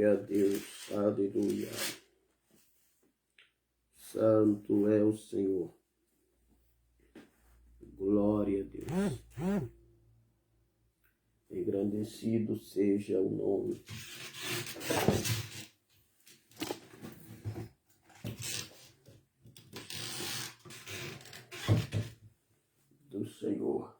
Glória a Deus, aleluia. Santo é o Senhor. Glória a Deus. Engrandecido seja o nome do Senhor.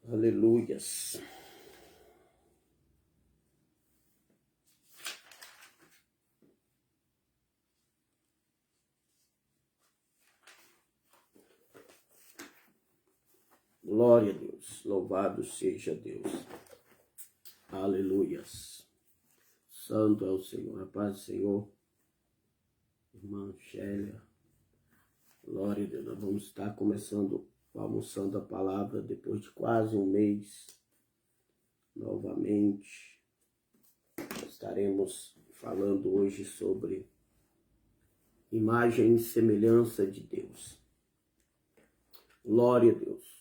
Aleluias. Glória a Deus, louvado seja Deus. Aleluias. Santo é o Senhor, a paz do Senhor. Irmã Chélia, glória a Deus. Nós vamos estar começando, almoçando a palavra depois de quase um mês. Novamente, estaremos falando hoje sobre imagem e semelhança de Deus. Glória a Deus.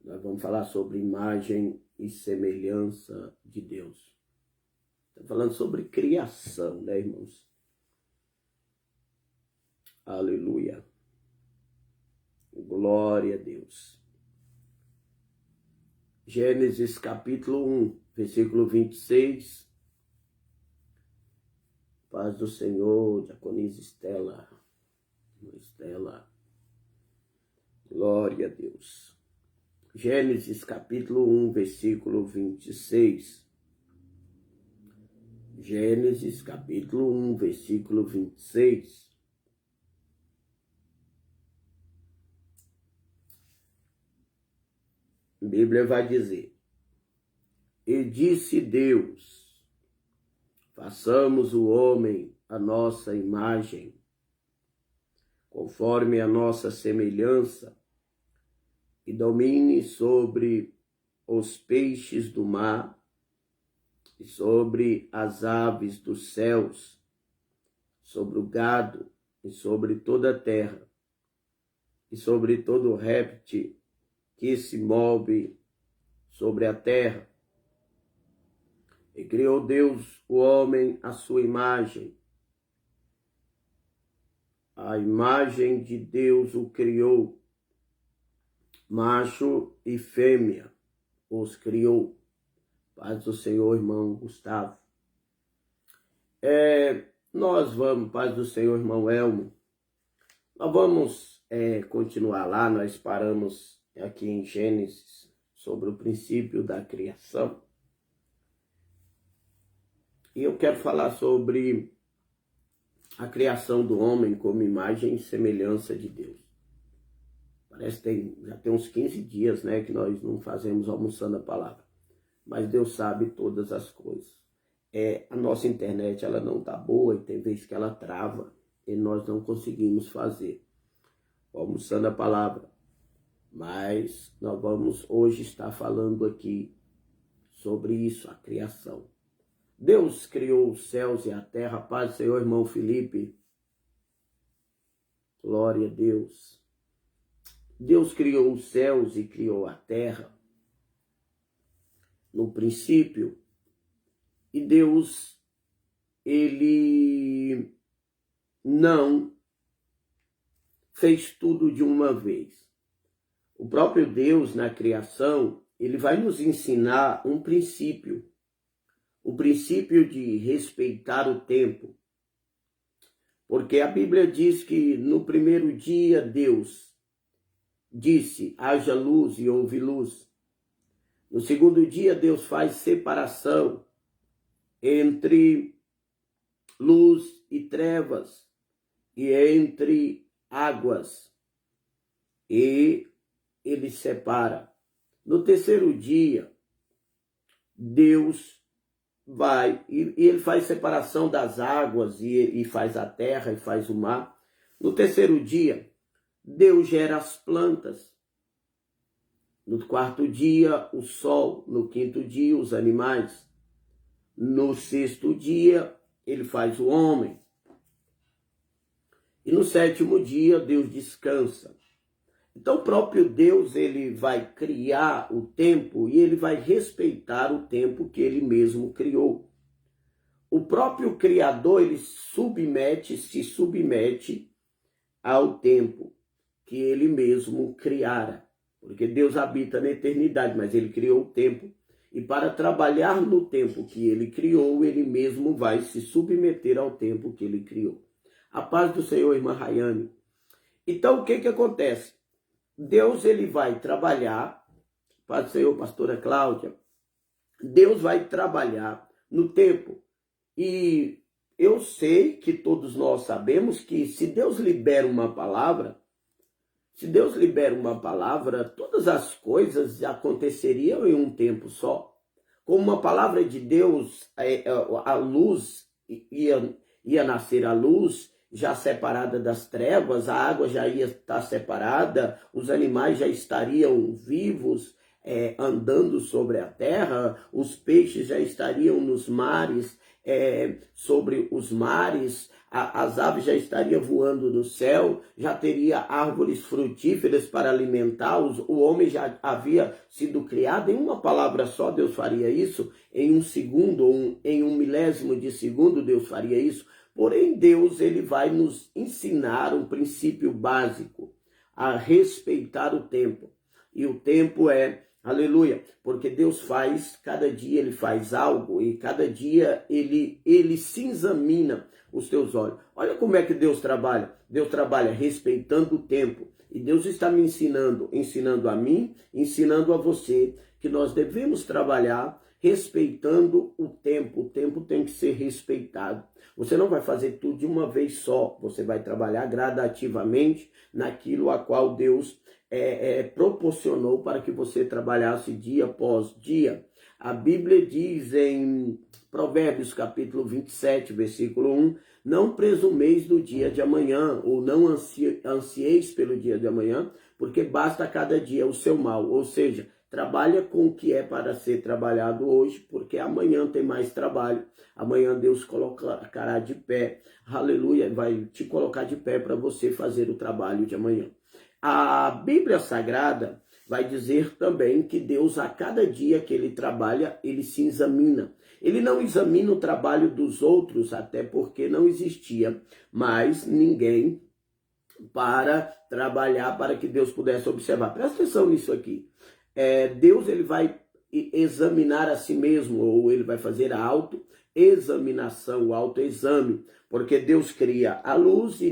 Nós vamos falar sobre imagem e semelhança de Deus. Estamos falando sobre criação, né, irmãos? Aleluia. Glória a Deus. Gênesis capítulo 1, versículo 26. Paz do Senhor, diaconisa Estela. Estela. Glória a Deus. Gênesis capítulo 1, versículo 26. Gênesis capítulo 1, versículo 26. A Bíblia vai dizer: E disse Deus, façamos o homem a nossa imagem, conforme a nossa semelhança, e domine sobre os peixes do mar, e sobre as aves dos céus, sobre o gado, e sobre toda a terra, e sobre todo réptil que se move sobre a terra. E criou Deus o homem à sua imagem. A imagem de Deus o criou. Macho e fêmea os criou. Paz do Senhor, irmão Gustavo. Nós vamos, paz do Senhor, irmão Elmo. Nós vamos continuar lá. Nós paramos aqui em Gênesis sobre o princípio da criação. E eu quero falar sobre a criação do homem como imagem e semelhança de Deus. Parece que já tem uns 15 dias, né, que nós não fazemos almoçando a palavra. Mas Deus sabe todas as coisas. A nossa internet, ela não tá boa e tem vezes que ela trava e nós não conseguimos fazer almoçando a palavra. Mas nós vamos hoje estar falando aqui sobre isso, a criação. Deus criou os céus e a terra. Paz do Senhor, irmão Felipe. Glória a Deus. Deus criou os céus e criou a terra no princípio. E Deus, ele não fez tudo de uma vez. O próprio Deus, na criação, ele vai nos ensinar um princípio. O princípio de respeitar o tempo. Porque a Bíblia diz que no primeiro dia Deus disse, haja luz e houve luz. No segundo dia Deus faz separação entre luz e trevas e entre águas. E ele separa. No terceiro dia, Deus vai e ele faz separação das águas e faz a terra e faz o mar. No terceiro dia, Deus gera as plantas. No quarto dia, o sol. No quinto dia, os animais. No sexto dia, ele faz o homem. E no sétimo dia, Deus descansa. Então, o próprio Deus, ele vai criar o tempo e ele vai respeitar o tempo que ele mesmo criou. O próprio Criador, ele se submete ao tempo que ele mesmo criara. Porque Deus habita na eternidade, mas ele criou o tempo. E para trabalhar no tempo que ele criou, ele mesmo vai se submeter ao tempo que ele criou. A paz do Senhor, irmã Rayane. Então, o que acontece? Deus, ele vai trabalhar, paz do Senhor, pastora Cláudia, Deus vai trabalhar no tempo. E eu sei que todos nós sabemos que se Deus libera uma palavra, todas as coisas aconteceriam em um tempo só. Como uma palavra de Deus, a luz ia nascer a luz, já separada das trevas, a água já ia estar separada, os animais já estariam vivos, andando sobre a terra, os peixes já estariam nos mares, sobre os mares, as aves já estariam voando no céu, já teria árvores frutíferas para alimentá-los, o homem já havia sido criado. Em uma palavra só Deus faria isso, em um segundo, ou em um milésimo de segundo Deus faria isso. Porém, Deus, ele vai nos ensinar um princípio básico, a respeitar o tempo. E o tempo aleluia, porque Deus faz, cada dia ele faz algo e cada dia ele se examina os teus olhos. Olha como é que Deus trabalha. Deus trabalha respeitando o tempo. E Deus está me ensinando a mim, ensinando a você, que nós devemos trabalhar respeitando o tempo. O tempo tem que ser respeitado. Você não vai fazer tudo de uma vez só. Você vai trabalhar gradativamente naquilo a qual Deus proporcionou para que você trabalhasse dia após dia. A Bíblia diz em Provérbios capítulo 27, versículo 1, não presumeis do dia de amanhã, ou não ansieis pelo dia de amanhã, porque basta a cada dia o seu mal. Ou seja, trabalha com o que é para ser trabalhado hoje, porque amanhã tem mais trabalho. Amanhã Deus colocará de pé, aleluia, vai te colocar de pé para você fazer o trabalho de amanhã. A Bíblia Sagrada vai dizer também que Deus, a cada dia que ele trabalha, ele se examina. Ele não examina o trabalho dos outros, até porque não existia mais ninguém para trabalhar, para que Deus pudesse observar. Presta atenção nisso aqui. Deus, ele vai examinar a si mesmo, ou ele vai fazer a autoexaminação, o autoexame, porque Deus cria a luz e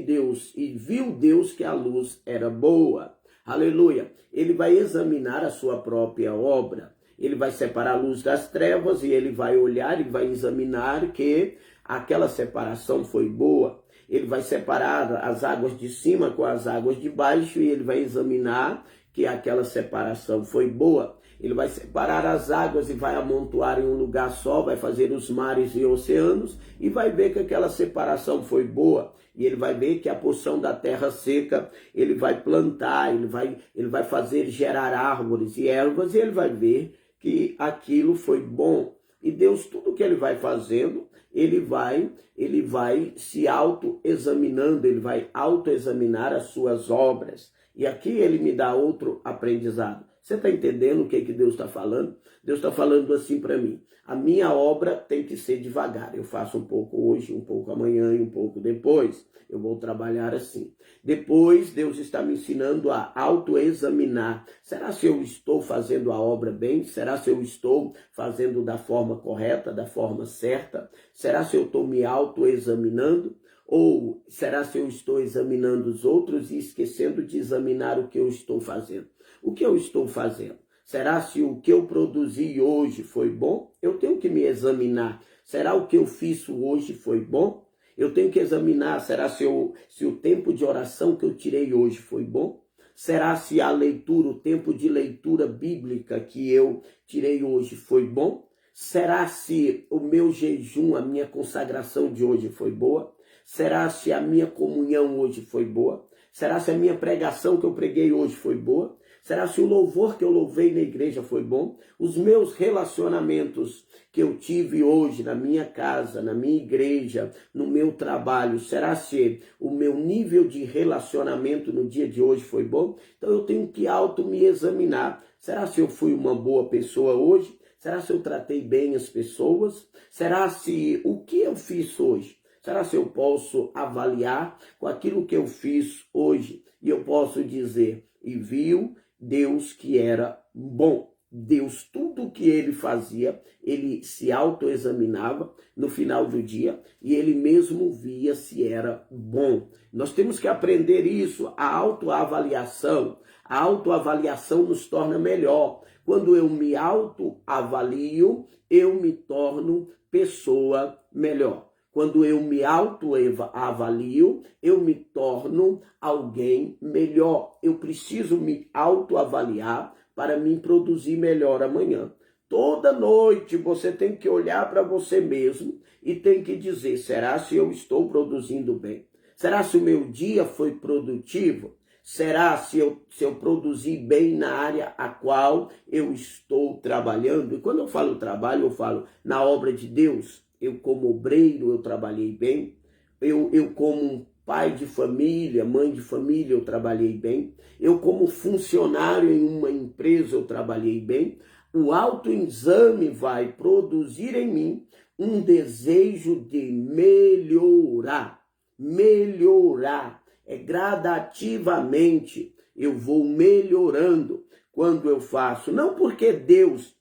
viu Deus que a luz era boa. Aleluia. Ele vai examinar a sua própria obra. Ele vai separar a luz das trevas e ele vai olhar e vai examinar que aquela separação foi boa. Ele vai separar as águas de cima com as águas de baixo e ele vai examinar que aquela separação foi boa. Ele vai separar as águas e vai amontoar em um lugar só, vai fazer os mares e oceanos e vai ver que aquela separação foi boa. E ele vai ver que a porção da terra seca, ele vai plantar, ele vai fazer gerar árvores e ervas e ele vai ver que aquilo foi bom. E Deus, tudo que ele vai fazendo, ele vai se autoexaminando, ele vai autoexaminar as suas obras. E aqui ele me dá outro aprendizado. Você está entendendo o que Deus está falando? Deus está falando assim para mim. A minha obra tem que ser devagar. Eu faço um pouco hoje, um pouco amanhã e um pouco depois. Eu vou trabalhar assim. Depois, Deus está me ensinando a autoexaminar. Será se eu estou fazendo a obra bem? Será se eu estou fazendo da forma correta, da forma certa? Será se eu estou me autoexaminando? Ou será se eu estou examinando os outros e esquecendo de examinar o que eu estou fazendo? O que eu estou fazendo? Será se o que eu produzi hoje foi bom? Eu tenho que me examinar. Será o que eu fiz hoje foi bom? Eu tenho que examinar. Será se o tempo de oração que eu tirei hoje foi bom? Será se a leitura, o tempo de leitura bíblica que eu tirei hoje foi bom? Será se o meu jejum, a minha consagração de hoje foi boa? Será se a minha comunhão hoje foi boa? Será se a minha pregação que eu preguei hoje foi boa? Será se o louvor que eu louvei na igreja foi bom? Os meus relacionamentos que eu tive hoje na minha casa, na minha igreja, no meu trabalho, será se o meu nível de relacionamento no dia de hoje foi bom? Então eu tenho que me examinar. Será se eu fui uma boa pessoa hoje? Será se eu tratei bem as pessoas? Será se o que eu fiz hoje? Será se eu posso avaliar com aquilo que eu fiz hoje? E eu posso dizer, e viu Deus que era bom. Deus, tudo o que ele fazia, ele se autoexaminava no final do dia e ele mesmo via se era bom. Nós temos que aprender isso, a autoavaliação. A autoavaliação nos torna melhor. Quando eu me autoavalio, eu me torno pessoa melhor. Quando eu me autoavalio, eu me torno alguém melhor. Eu preciso me autoavaliar para me produzir melhor amanhã. Toda noite você tem que olhar para você mesmo e tem que dizer, será se eu estou produzindo bem? Será se o meu dia foi produtivo? Será se eu produzi bem na área a qual eu estou trabalhando? E quando eu falo trabalho, eu falo na obra de Deus. Eu como obreiro, eu trabalhei bem. Eu como um pai de família, mãe de família, eu trabalhei bem. Eu como funcionário em uma empresa, eu trabalhei bem. O autoexame vai produzir em mim um desejo de melhorar. Melhorar. É gradativamente. Eu vou melhorando quando eu faço. Não porque Deus,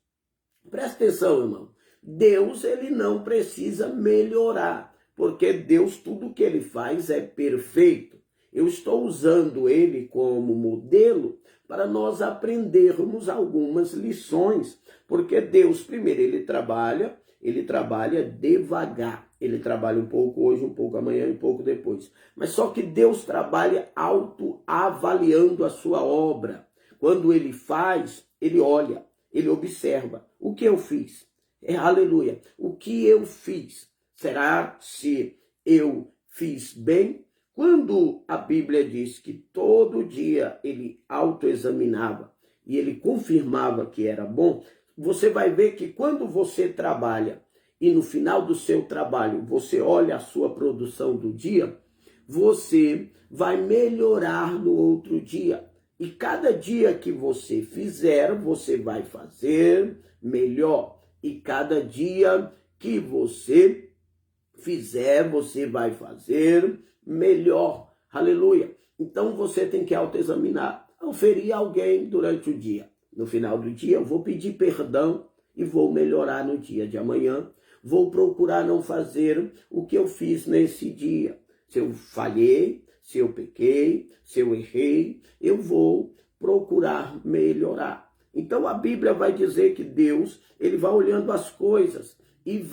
presta atenção, irmão. Deus, ele não precisa melhorar, porque Deus, tudo que ele faz é perfeito. Eu estou usando ele como modelo para nós aprendermos algumas lições, porque Deus, primeiro, ele trabalha devagar. Ele trabalha um pouco hoje, um pouco amanhã, um pouco depois. Mas só que Deus trabalha autoavaliando a sua obra. Quando ele faz, ele olha, ele observa. O que eu fiz? Aleluia. O que eu fiz? Será se eu fiz bem? Quando a Bíblia diz que todo dia ele autoexaminava e ele confirmava que era bom, você vai ver que quando você trabalha e no final do seu trabalho você olha a sua produção do dia, você vai melhorar no outro dia. E cada dia que você fizer, você vai fazer melhor. E cada dia que você fizer, você vai fazer melhor. Aleluia. Então você tem que autoexaminar. Eu feri alguém durante o dia. No final do dia eu vou pedir perdão e vou melhorar no dia de amanhã. Vou procurar não fazer o que eu fiz nesse dia. Se eu falhei, se eu pequei, se eu errei, eu vou procurar melhorar. Então a Bíblia vai dizer que Deus, ele vai olhando as coisas e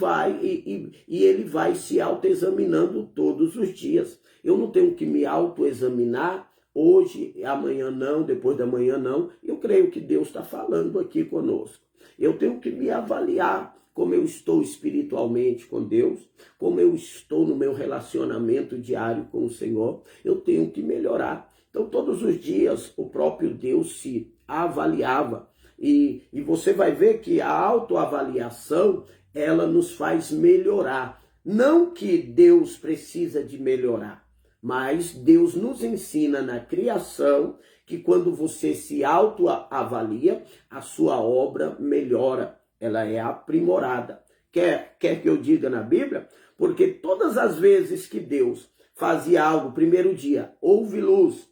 ele vai se autoexaminando todos os dias. Eu não tenho que me autoexaminar hoje, amanhã não, depois da manhã não. Eu creio que Deus está falando aqui conosco. Eu tenho que me avaliar como eu estou espiritualmente com Deus, como eu estou no meu relacionamento diário com o Senhor. Eu tenho que melhorar. Então todos os dias o próprio Deus se avaliava. E você vai ver que a autoavaliação, ela nos faz melhorar. Não que Deus precisa de melhorar, mas Deus nos ensina na criação que quando você se autoavalia, a sua obra melhora, ela é aprimorada. Quer que eu diga na Bíblia? Porque todas as vezes que Deus fazia algo, primeiro dia, houve luz,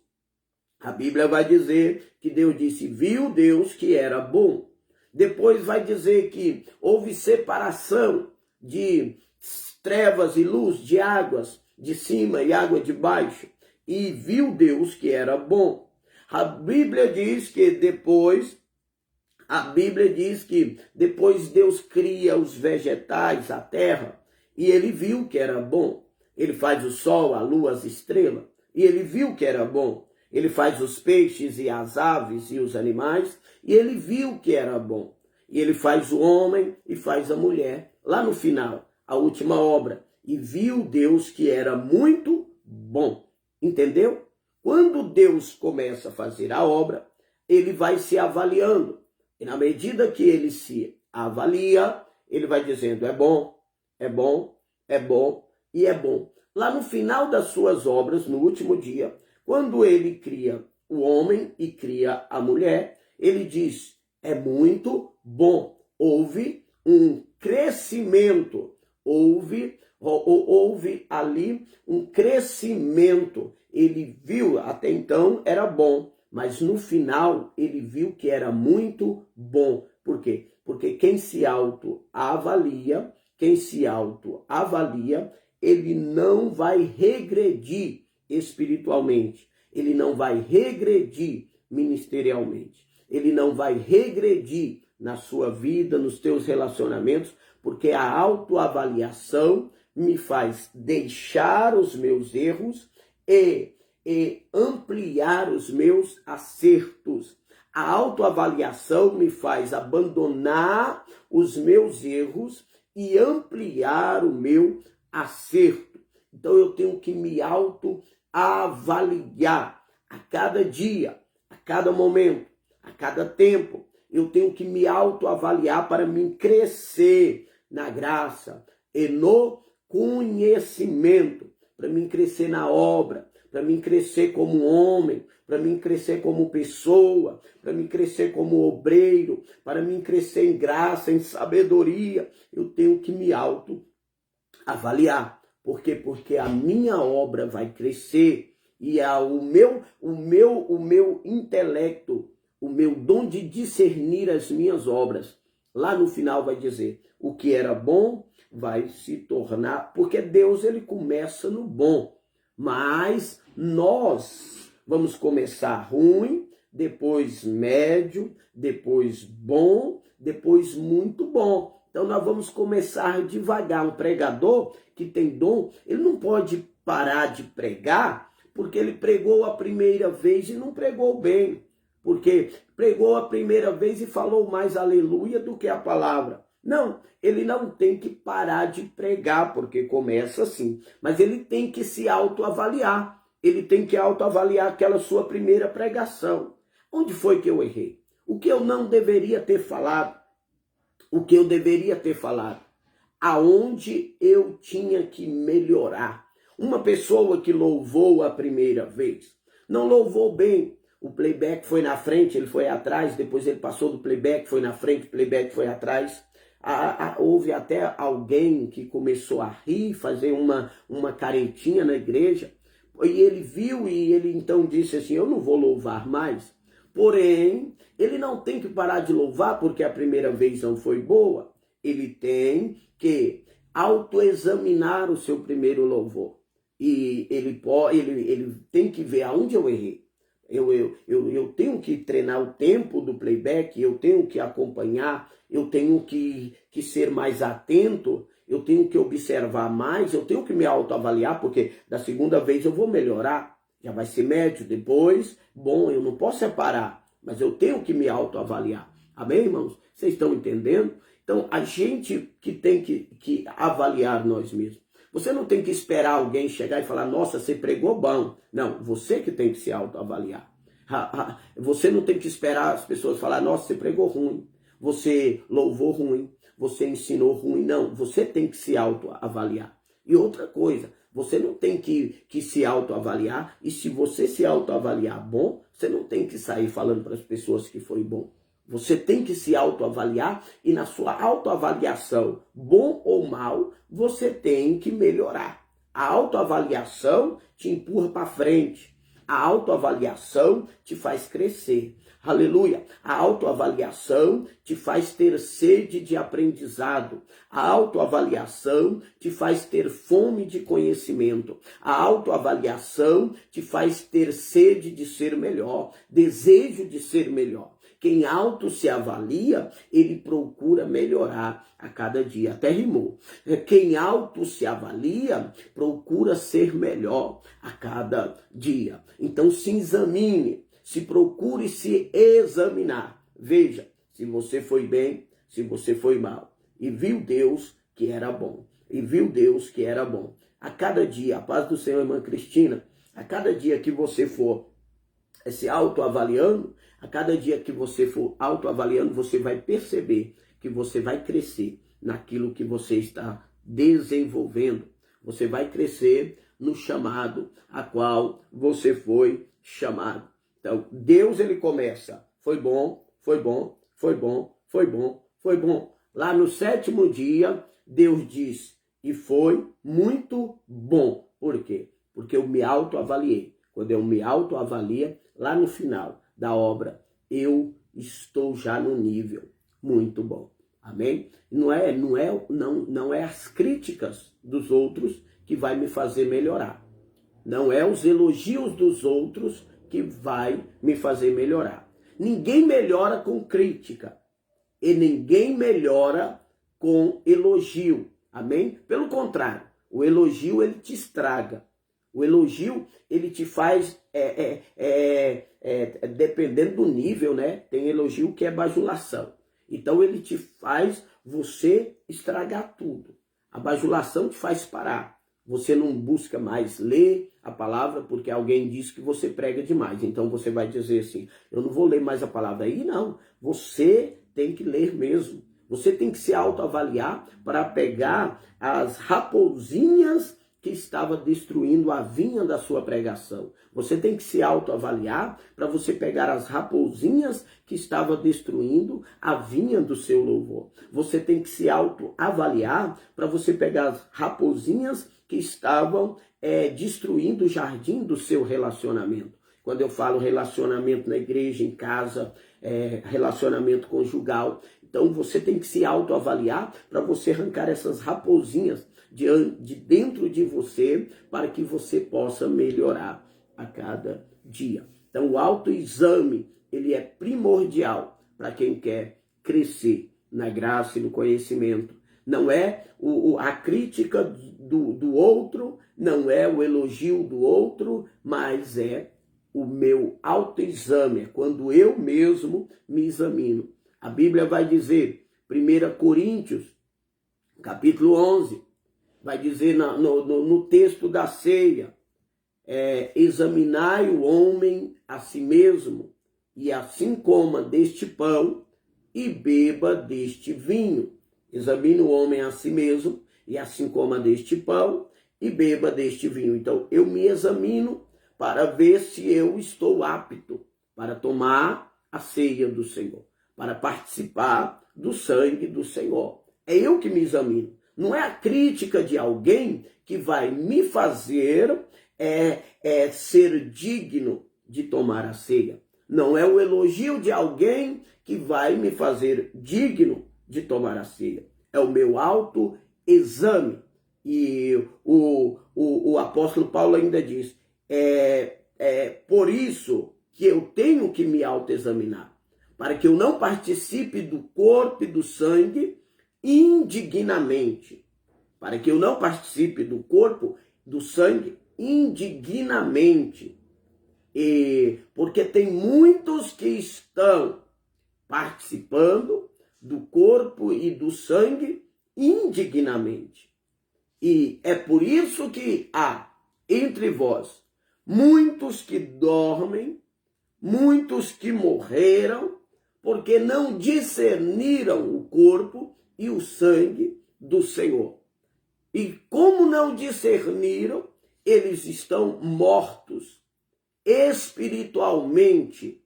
a Bíblia vai dizer que Deus disse, viu Deus que era bom. Depois vai dizer que houve separação de trevas e luz, de águas de cima e água de baixo. E viu Deus que era bom. A Bíblia diz que depois Deus cria os vegetais, a terra, e ele viu que era bom. Ele faz o sol, a lua, as estrelas, e ele viu que era bom. Ele faz os peixes e as aves e os animais, e ele viu que era bom. E ele faz o homem e faz a mulher. Lá no final, a última obra. E viu Deus que era muito bom. Entendeu? Quando Deus começa a fazer a obra, ele vai se avaliando. E na medida que ele se avalia, ele vai dizendo, é bom, é bom, é bom e é bom. Lá no final das suas obras, no último dia, quando ele cria o homem e cria a mulher, ele diz, é muito bom. Houve um crescimento, houve ali um crescimento. Ele viu, até então era bom, mas no final ele viu que era muito bom. Por quê? Porque quem se autoavalia, ele não vai regredir espiritualmente, ele não vai regredir ministerialmente, ele não vai regredir na sua vida, nos teus relacionamentos, porque a autoavaliação me faz deixar os meus erros e ampliar os meus acertos. A autoavaliação me faz abandonar os meus erros e ampliar o meu acerto. Então eu tenho que me autoavaliar a cada dia, a cada momento, a cada tempo. Eu tenho que me autoavaliar para me crescer na graça e no conhecimento, para mim crescer na obra, para mim crescer como homem, para mim crescer como pessoa, para mim crescer como obreiro, para mim crescer em graça, em sabedoria. Eu tenho que me autoavaliar. Por quê? Porque a minha obra vai crescer e o meu intelecto, o meu dom de discernir as minhas obras, lá no final vai dizer, o que era bom vai se tornar, porque Deus ele começa no bom, mas nós vamos começar ruim, depois médio, depois bom, depois muito bom. Então nós vamos começar devagar. Um pregador que tem dom, ele não pode parar de pregar, porque ele pregou a primeira vez e não pregou bem. Porque pregou a primeira vez e falou mais aleluia do que a palavra. Não, ele não tem que parar de pregar, porque começa assim. Mas ele tem que se autoavaliar. Ele tem que autoavaliar aquela sua primeira pregação. Onde foi que eu errei? O que eu não deveria ter falado? O que eu deveria ter falado? Aonde eu tinha que melhorar? Uma pessoa que louvou a primeira vez, não louvou bem. O playback foi na frente, ele foi atrás, depois ele passou do playback, foi na frente, o playback foi atrás. Houve até alguém que começou a rir, fazer uma caretinha na igreja, e ele viu e ele então disse assim, eu não vou louvar mais. Porém, ele não tem que parar de louvar porque a primeira vez não foi boa. Ele tem que autoexaminar o seu primeiro louvor. E ele tem que ver aonde eu errei. Eu tenho que treinar o tempo do playback, eu tenho que acompanhar, eu tenho que ser mais atento, eu tenho que observar mais, eu tenho que me autoavaliar, porque da segunda vez eu vou melhorar, já vai ser médio, depois, bom, eu não posso separar, mas eu tenho que me autoavaliar. Amém, irmãos? Vocês estão entendendo? Então, a gente que tem que avaliar nós mesmos. Você não tem que esperar alguém chegar e falar, nossa, você pregou bom. Não, você que tem que se autoavaliar. Você não tem que esperar as pessoas falar, nossa, você pregou ruim, você louvou ruim, você ensinou ruim. Não, você tem que se autoavaliar. E outra coisa, você não tem que se autoavaliar, e se você se autoavaliar bom, você não tem que sair falando para as pessoas que foi bom. Você tem que se autoavaliar e na sua autoavaliação, bom ou mal, você tem que melhorar. A autoavaliação te empurra para frente. A autoavaliação te faz crescer. Aleluia. A autoavaliação te faz ter sede de aprendizado. A autoavaliação te faz ter fome de conhecimento. A autoavaliação te faz ter sede de ser melhor, desejo de ser melhor. Quem auto se avalia, ele procura melhorar a cada dia. Até rimou. Quem auto se avalia, procura ser melhor a cada dia. Então se examine, se procure se examinar. Veja se você foi bem, se você foi mal. E viu Deus que era bom. E viu Deus que era bom. A cada dia, a paz do Senhor, irmã Cristina, a cada dia que você for se autoavaliando, a cada dia que você for autoavaliando, você vai perceber que você vai crescer naquilo que você está desenvolvendo. Você vai crescer no chamado a qual você foi chamado. Então, Deus, ele começa, foi bom, foi bom, foi bom, foi bom, foi bom. Lá no 7º dia, Deus diz, e foi muito bom. Por quê? Porque eu me autoavaliei. Quando eu me autoavalio, lá no final da obra, eu estou já no nível muito bom. Amém? Não é as críticas dos outros que vai me fazer melhorar. Não é os elogios dos outros que vai me fazer melhorar. Ninguém melhora com crítica e ninguém melhora com elogio. Amém? Pelo contrário, o elogio ele te estraga. O elogio ele te faz, dependendo do nível, né? Tem elogio que é bajulação. Então ele te faz você estragar tudo. A bajulação te faz parar. Você não busca mais ler a palavra porque alguém disse que você prega demais. Então você vai dizer assim, eu não vou ler mais a palavra aí, não. Você tem que ler mesmo. Você tem que se autoavaliar para pegar as raposinhas que estava destruindo a vinha da sua pregação. Você tem que se autoavaliar para você pegar as raposinhas que estava destruindo a vinha do seu louvor. Você tem que se autoavaliar para você pegar as raposinhas que estavam destruindo o jardim do seu relacionamento. Quando eu falo relacionamento na igreja, em casa, relacionamento conjugal. Então você tem que se autoavaliar para você arrancar essas raposinhas de dentro de você para que você possa melhorar a cada dia. Então o autoexame, ele é primordial para quem quer crescer na graça e no conhecimento. Não é a crítica do outro, não é o elogio do outro, mas é o meu autoexame, é quando eu mesmo me examino. A Bíblia vai dizer, 1 Coríntios, capítulo 11, vai dizer no texto da ceia, examinai o homem a si mesmo, e assim coma deste pão e beba deste vinho. Examine o homem a si mesmo, e assim coma deste pão e beba deste vinho. Então, eu me examino para ver se eu estou apto para tomar a ceia do Senhor, para participar do sangue do Senhor. É eu que me examino. Não é a crítica de alguém que vai me fazer ser digno de tomar a ceia. Não é o elogio de alguém que vai me fazer digno de tomar a ceia. É o meu autoexame. E o apóstolo Paulo ainda diz, por isso que eu tenho que me autoexaminar, para que eu não participe do corpo e do sangue indignamente. Para que eu não participe do corpo, do sangue indignamente. Porque tem muitos que estão participando do corpo e do sangue indignamente. E é por isso que há entre vós muitos que dormem, muitos que morreram, porque não discerniram o corpo e o sangue do Senhor. E como não discerniram, eles estão mortos. Espiritualmente,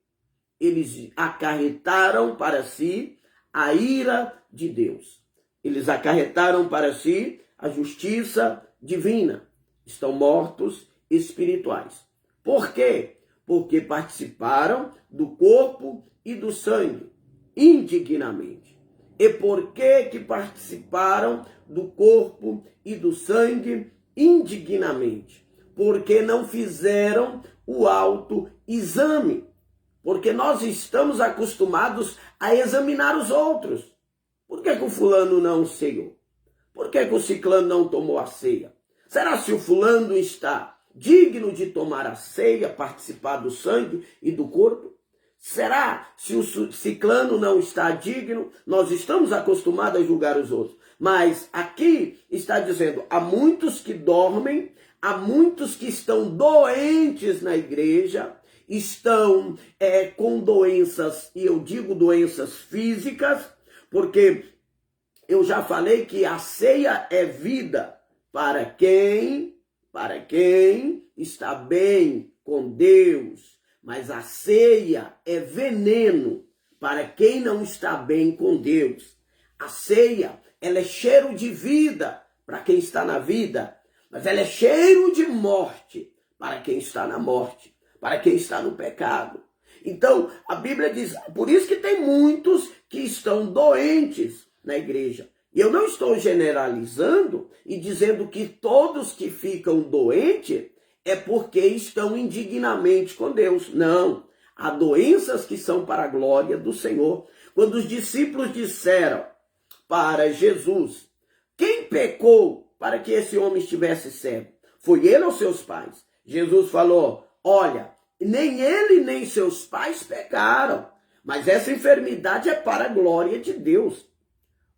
eles acarretaram para si a ira de Deus. Eles acarretaram para si a justiça divina. Estão mortos espirituais. Por quê? Porque participaram do corpo e do sangue indignamente. E por que participaram do corpo e do sangue indignamente? Porque não fizeram o autoexame. Porque nós estamos acostumados a examinar os outros. Por que o fulano não ceiou? Por que o ciclano não tomou a ceia? Será se o fulano está digno de tomar a ceia, participar do sangue e do corpo? Será se o ciclano não está digno? Nós estamos acostumados a julgar os outros. Mas aqui está dizendo, há muitos que dormem, há muitos que estão doentes na igreja, estão com doenças, e eu digo doenças físicas, porque eu já falei que a ceia é vida para quem está bem com Deus, mas a ceia é veneno para quem não está bem com Deus. A ceia, ela é cheiro de vida para quem está na vida, mas ela é cheiro de morte para quem está na morte, para quem está no pecado. Então, a Bíblia diz, por isso que tem muitos que estão doentes na igreja. E eu não estou generalizando e dizendo que todos que ficam doentes é porque estão indignamente com Deus. Não, há doenças que são para a glória do Senhor. Quando os discípulos disseram para Jesus, quem pecou para que esse homem estivesse cego? Foi ele ou seus pais? Jesus falou, olha, nem ele nem seus pais pecaram, mas essa enfermidade é para a glória de Deus.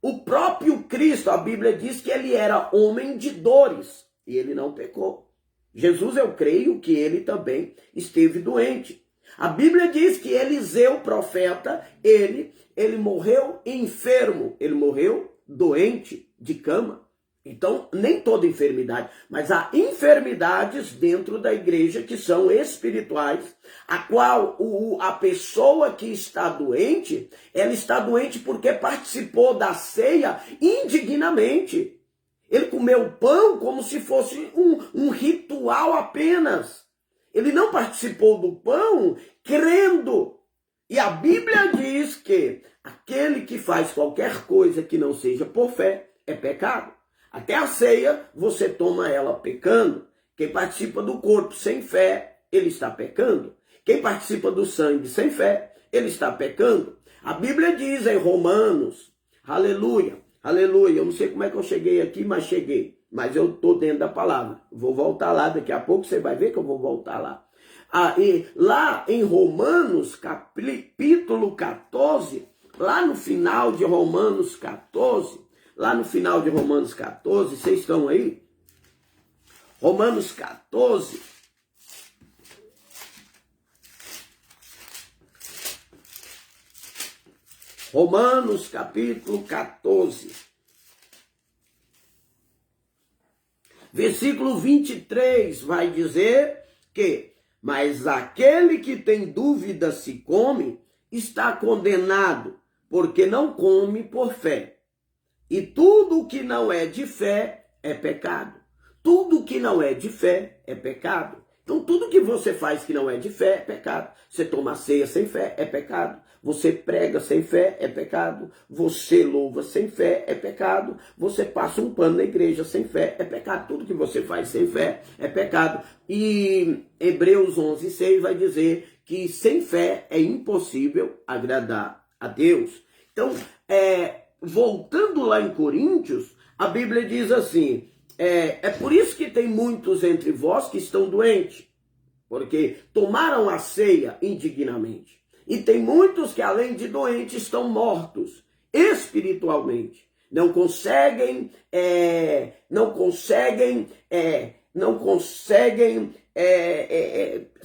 O próprio Cristo, a Bíblia diz que ele era homem de dores e ele não pecou. Jesus, eu creio que ele também esteve doente. A Bíblia diz que Eliseu, profeta, ele morreu enfermo, ele morreu doente, de cama. Então, nem toda enfermidade, mas há enfermidades dentro da igreja que são espirituais, a qual a pessoa que está doente, ela está doente porque participou da ceia indignamente. Ele comeu pão como se fosse um ritual apenas. Ele não participou do pão crendo. E a Bíblia diz que aquele que faz qualquer coisa que não seja por fé é pecado. Até a ceia, você toma ela pecando. Quem participa do corpo sem fé, ele está pecando. Quem participa do sangue sem fé, ele está pecando. A Bíblia diz em Romanos, aleluia, aleluia. Eu não sei como é que eu cheguei aqui, mas cheguei. Mas eu estou dentro da palavra. Vou voltar lá, daqui a pouco você vai ver que eu vou voltar lá. E lá em Romanos, capítulo 14, lá no final de Romanos 14, vocês estão aí? Romanos 14. Romanos capítulo 14. Versículo 23 vai dizer que, mas aquele que tem dúvida se come, está condenado, porque não come por fé. E tudo que não é de fé é pecado. Tudo que não é de fé é pecado. Então, tudo que você faz que não é de fé é pecado. Você toma ceia sem fé é pecado. Você prega sem fé é pecado. Você louva sem fé é pecado. Você passa um pano na igreja sem fé é pecado. Tudo que você faz sem fé é pecado. E Hebreus 11:6 vai dizer que sem fé é impossível agradar a Deus. Então, voltando lá em Coríntios, a Bíblia diz assim, é por isso que tem muitos entre vós que estão doentes, porque tomaram a ceia indignamente. E tem muitos que, além de doentes, estão mortos espiritualmente. Não conseguem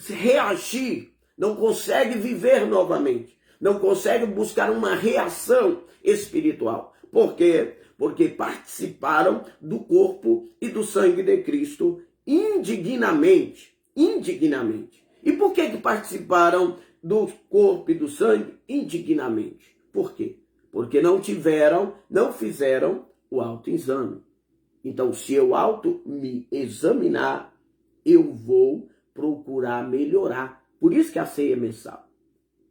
reagir, não conseguem viver novamente, não conseguem buscar uma reação espiritual. Por quê? Porque participaram do corpo e do sangue de Cristo indignamente. E por que participaram do corpo e do sangue indignamente? Por quê? Porque não fizeram o autoexame. Então, se eu me examinar, eu vou procurar melhorar. Por isso que a ceia é mensal.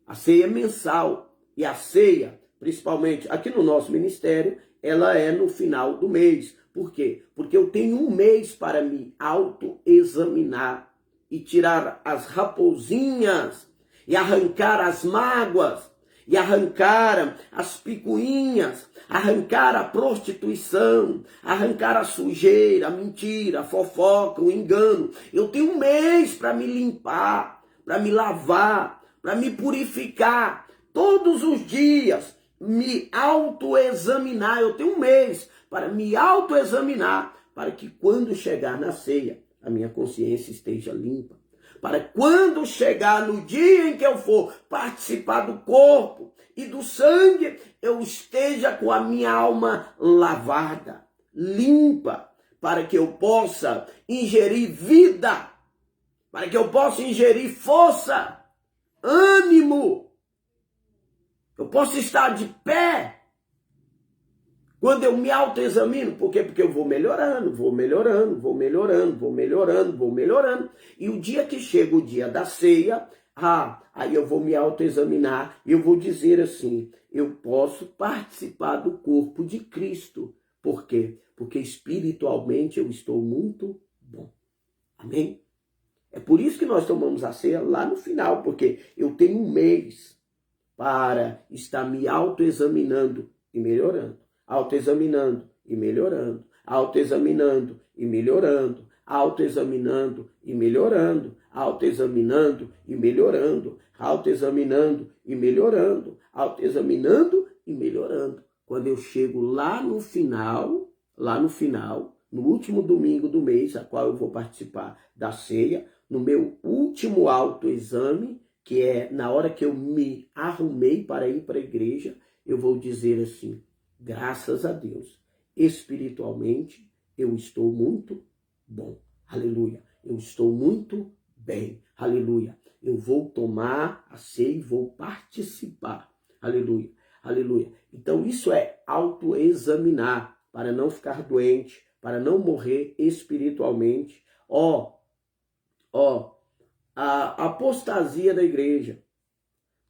A ceia é mensal. E a ceia, principalmente aqui no nosso ministério, ela é no final do mês. Por quê? Porque eu tenho um mês para me autoexaminar e tirar as raposinhas e arrancar as mágoas e arrancar as picuinhas, arrancar a prostituição, arrancar a sujeira, a mentira, a fofoca, o engano. Eu tenho um mês para me limpar, para me lavar, para me purificar. Todos os dias, me autoexaminar. Eu tenho um mês para me autoexaminar, para que quando chegar na ceia, a minha consciência esteja limpa. para quando chegar no dia em que eu for participar do corpo e do sangue, eu esteja com a minha alma lavada, limpa, para que eu possa ingerir vida, para que eu possa ingerir força, ânimo, eu posso estar de pé. Quando eu me autoexamino, por quê? Porque eu vou melhorando. E o dia que chega o dia da ceia, aí eu vou me autoexaminar e eu vou dizer assim, eu posso participar do corpo de Cristo. Por quê? Porque espiritualmente eu estou muito bom. Amém? É por isso que nós tomamos a ceia lá no final, porque eu tenho um mês para estar me autoexaminando e melhorando. Autoexaminando e melhorando, autoexaminando e melhorando, autoexaminando e melhorando, autoexaminando e melhorando, autoexaminando e melhorando, autoexaminando e melhorando. Quando eu chego lá no final, no último domingo do mês, a qual eu vou participar da ceia, no meu último autoexame, que é na hora que eu me arrumei para ir para a igreja, eu vou dizer assim, graças a Deus, espiritualmente, eu estou muito bom. Aleluia. Eu estou muito bem. Aleluia. Eu vou tomar a ceia e vou participar. Aleluia. Aleluia. Então, isso é autoexaminar para não ficar doente, para não morrer espiritualmente. A apostasia da igreja.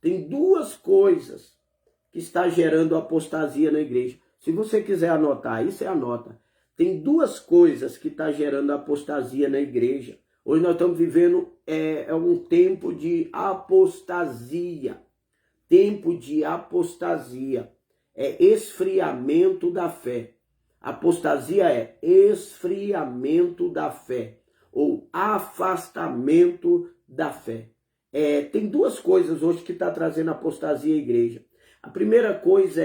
Tem duas coisas que está gerando apostasia na igreja. Se você quiser anotar aí, você anota. Tem duas coisas que está gerando apostasia na igreja. Hoje nós estamos vivendo um tempo de apostasia. Tempo de apostasia. É esfriamento da fé. Apostasia é esfriamento da fé. Ou afastamento da fé. Tem duas coisas hoje que está trazendo apostasia à igreja. A primeira coisa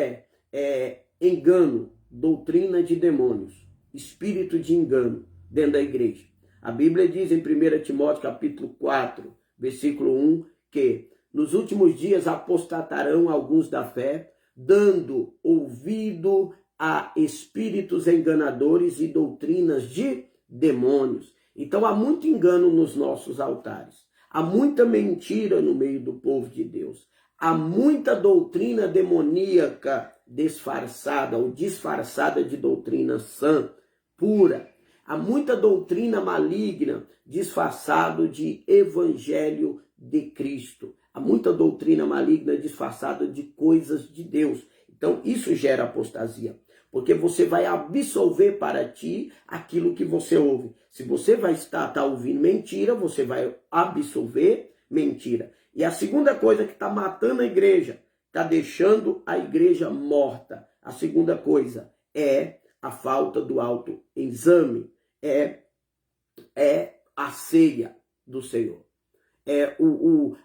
é engano, doutrina de demônios, espírito de engano dentro da igreja. A Bíblia diz em 1 Timóteo capítulo 4, versículo 1, que nos últimos dias apostatarão alguns da fé, dando ouvido a espíritos enganadores e doutrinas de demônios. Então há muito engano nos nossos altares. Há muita mentira no meio do povo de Deus. Há muita doutrina demoníaca disfarçada ou disfarçada de doutrina sã, pura. Há muita doutrina maligna disfarçada de evangelho de Cristo. Há muita doutrina maligna disfarçada de coisas de Deus. Então isso gera apostasia, porque você vai absolver para ti aquilo que você ouve. Se você vai estar ouvindo mentira, você vai absolver mentira. E a segunda coisa que está matando a igreja, está deixando a igreja morta. A segunda coisa é a falta do autoexame, é a ceia do Senhor.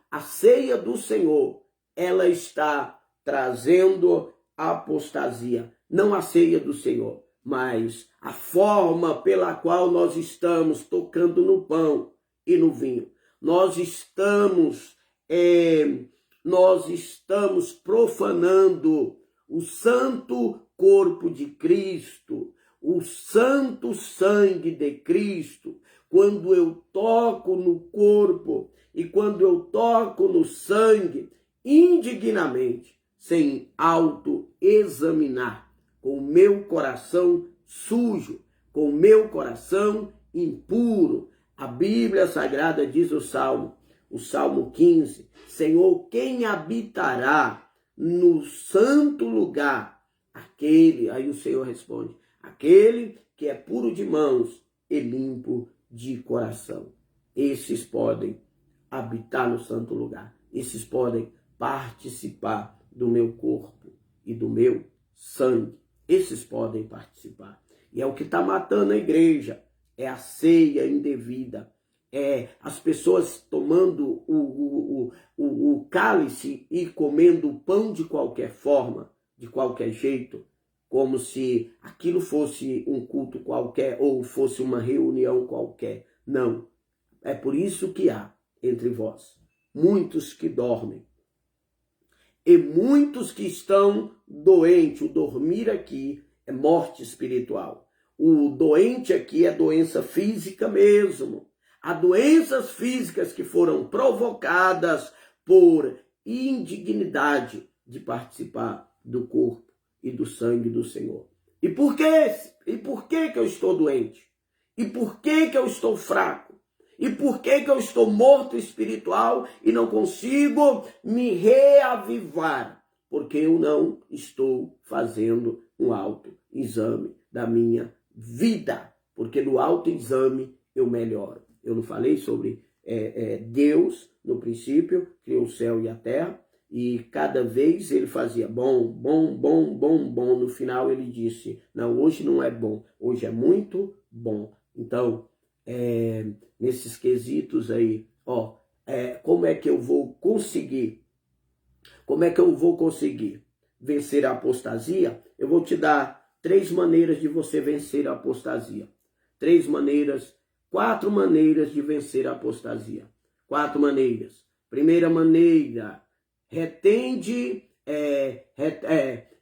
A ceia do Senhor, ela está trazendo apostasia. Não a ceia do Senhor, mas a forma pela qual nós estamos tocando no pão e no vinho. Nós estamos profanando o santo corpo de Cristo, o santo sangue de Cristo. Quando eu toco no corpo e quando eu toco no sangue, indignamente, sem autoexaminar, com o meu coração sujo, com o meu coração impuro. A Bíblia Sagrada diz o Salmo 15, Senhor, quem habitará no santo lugar? Aí o Senhor responde, aquele que é puro de mãos e limpo de coração. Esses podem habitar no santo lugar. Esses podem participar do meu corpo e do meu sangue. Esses podem participar. E é o que está matando a igreja. É a ceia indevida. É as pessoas tomando o cálice e comendo o pão de qualquer forma, de qualquer jeito, como se aquilo fosse um culto qualquer ou fosse uma reunião qualquer. Não. É por isso que há entre vós, muitos que dormem, e muitos que estão doentes. O dormir aqui é morte espiritual. O doente aqui é doença física mesmo. Há doenças físicas que foram provocadas por indignidade de participar do corpo e do sangue do Senhor. E por quê? E por que eu estou doente? E por que eu estou fraco? E por que eu estou morto espiritual e não consigo me reavivar? Porque eu não estou fazendo um autoexame da minha vida. Porque no autoexame eu melhoro. Eu não falei sobre Deus, no princípio, criou o céu e a terra. E cada vez ele fazia bom, bom, bom, bom, bom. No final ele disse, não, hoje não é bom, hoje é muito bom. Então, nesses quesitos aí, como é que eu vou conseguir? Como é que eu vou conseguir vencer a apostasia? Eu vou te dar 3 maneiras de você vencer a apostasia. 4 maneiras de vencer a apostasia. 4 maneiras. Primeira maneira,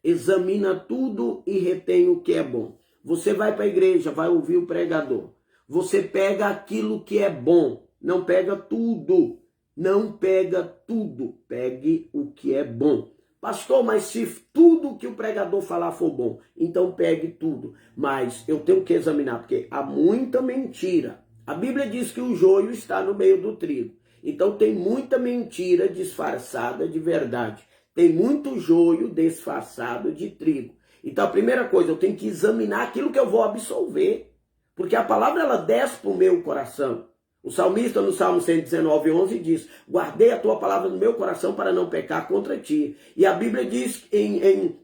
examina tudo e retém o que é bom. Você vai para a igreja, vai ouvir o pregador. Você pega aquilo que é bom, não pega tudo. Não pega tudo, pegue o que é bom. Pastor, mas se tudo que o pregador falar for bom, então pegue tudo. Mas eu tenho que examinar, porque há muita mentira. A Bíblia diz que o joio está no meio do trigo. Então tem muita mentira disfarçada de verdade. Tem muito joio disfarçado de trigo. Então a primeira coisa, eu tenho que examinar aquilo que eu vou absolver. Porque a palavra ela desce para o meu coração. O salmista no Salmo 119:11 diz, guardei a tua palavra no meu coração para não pecar contra ti. E a Bíblia diz em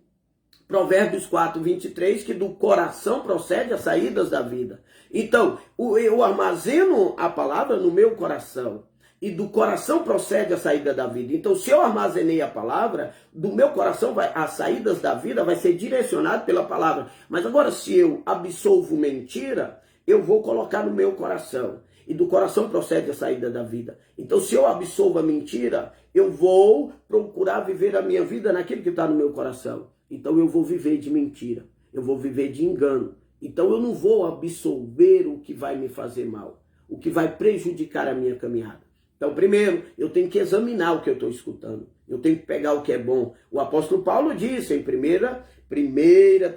Provérbios 4:23 que do coração procede as saídas da vida. Então, eu armazeno a palavra no meu coração. E do coração procede a saída da vida. Então, se eu armazenei a palavra, do meu coração as saídas da vida vai ser direcionado pela palavra. Mas agora, se eu absolvo mentira, eu vou colocar no meu coração. E do coração procede a saída da vida. Então, se eu absolvo a mentira, eu vou procurar viver a minha vida naquilo que está no meu coração. Então, eu vou viver de mentira. Eu vou viver de engano. Então, eu não vou absolver o que vai me fazer mal. O que vai prejudicar a minha caminhada. Então, primeiro, eu tenho que examinar o que eu estou escutando. Eu tenho que pegar o que é bom. O apóstolo Paulo disse em 1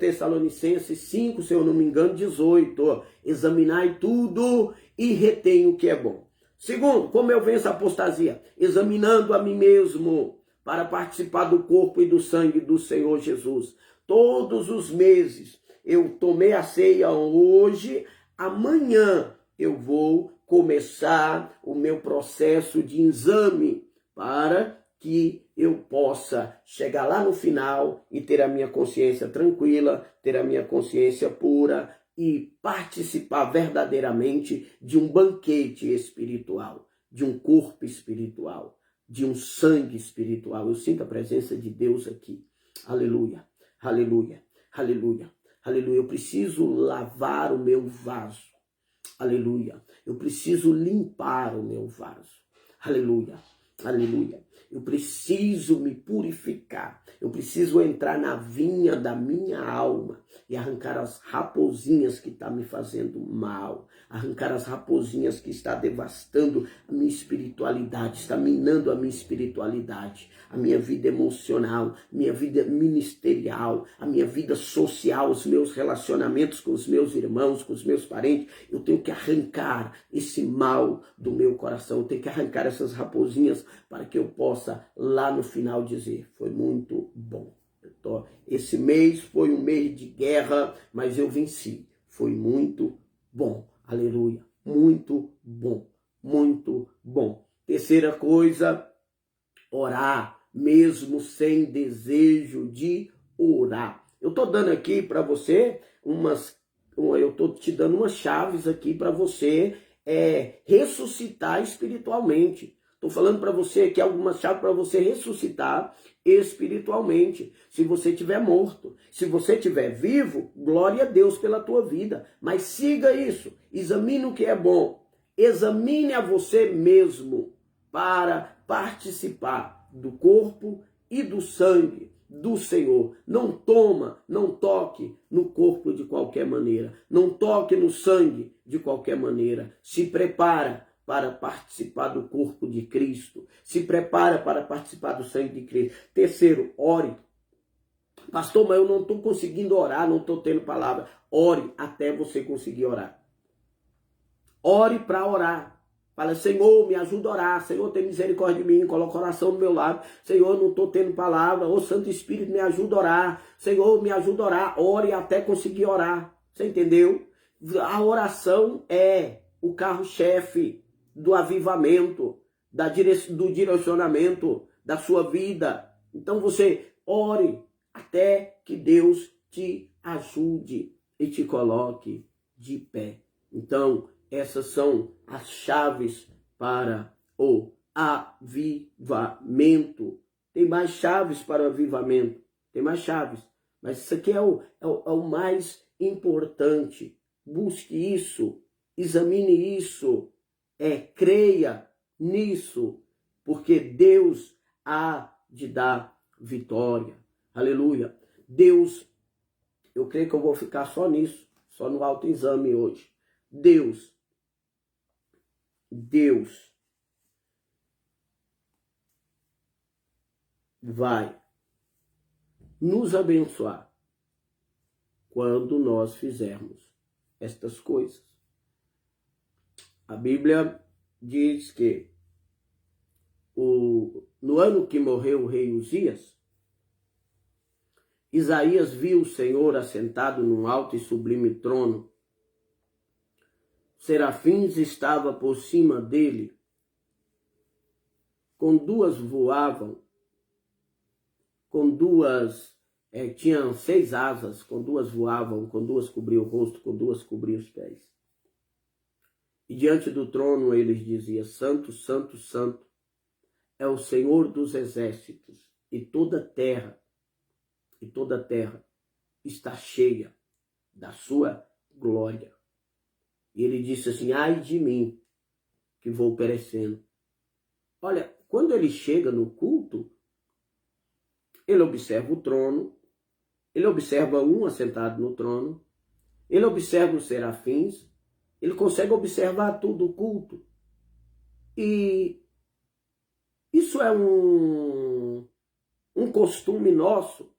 Tessalonicenses 5, se eu não me engano, 18. Examinai tudo e retém o que é bom. Segundo, como eu venço a apostasia? Examinando a mim mesmo para participar do corpo e do sangue do Senhor Jesus. Todos os meses eu tomei a ceia hoje, amanhã eu vou começar o meu processo de exame para que eu possa chegar lá no final e ter a minha consciência tranquila, ter a minha consciência pura e participar verdadeiramente de um banquete espiritual, de um corpo espiritual, de um sangue espiritual. Eu sinto a presença de Deus aqui. Aleluia, aleluia, aleluia, aleluia. Eu preciso lavar o meu vaso. Aleluia. Eu preciso limpar o meu vaso. Aleluia. Aleluia. Eu preciso me purificar. Eu preciso entrar na vinha da minha alma e arrancar as raposinhas que estão me fazendo mal. Arrancar as raposinhas que estão devastando a minha espiritualidade, está minando a minha espiritualidade, a minha vida emocional, minha vida ministerial, a minha vida social, os meus relacionamentos com os meus irmãos, com os meus parentes. Eu tenho que arrancar esse mal do meu coração. Eu tenho que arrancar essas raposinhas para que eu possa lá no final dizer, foi muito bom. Esse mês foi um mês de guerra, mas eu venci. Foi muito bom. Aleluia. Muito bom. Muito bom. Terceira coisa, orar, mesmo sem desejo de orar. Eu estou dando aqui para você eu estou te dando umas chaves aqui para você ressuscitar espiritualmente. Estou falando para você aqui algumas chaves para você ressuscitar espiritualmente. Se você estiver morto, se você estiver vivo, glória a Deus pela tua vida. Mas siga isso, examine o que é bom, examine a você mesmo. para participar do corpo e do sangue do Senhor. Não toma, não toque no corpo de qualquer maneira. Não toque no sangue de qualquer maneira. Se prepara para participar do corpo de Cristo. Se prepara para participar do sangue de Cristo. Terceiro, ore. Pastor, mas eu não estou conseguindo orar, não estou tendo palavra. Ore até você conseguir orar. Ore para orar. Fala, Senhor, me ajuda a orar. Senhor, tem misericórdia de mim. Coloca oração no meu lado. Senhor, eu não estou tendo palavra. Ô Santo Espírito, me ajuda a orar. Senhor, me ajuda a orar. Ore até conseguir orar. Você entendeu? A oração é o carro-chefe do avivamento, do direcionamento da sua vida. Então você ore até que Deus te ajude e te coloque de pé. Então, essas são as chaves para o avivamento. Tem mais chaves para o avivamento. Tem mais chaves. Mas isso aqui é o mais importante. Busque isso. Examine isso. Creia nisso. Porque Deus há de dar vitória. Aleluia. Deus, eu creio que eu vou ficar só nisso. Só no autoexame hoje. Deus vai nos abençoar quando nós fizermos estas coisas. A Bíblia diz que no ano que morreu o rei Uzias, Isaías viu o Senhor assentado num alto e sublime trono. Serafins estavam por cima dele, com duas voavam, tinham 6 asas, com 2 voavam, com 2 cobriam o rosto, com 2 cobriam os pés. E diante do trono eles diziam, Santo, Santo, Santo, é o Senhor dos exércitos, e toda a terra está cheia da sua glória. E ele disse assim, ai de mim, que vou perecendo. Olha, quando ele chega no culto, ele observa o trono, ele observa um assentado no trono, ele observa os serafins, ele consegue observar tudo o culto. E isso é um costume nosso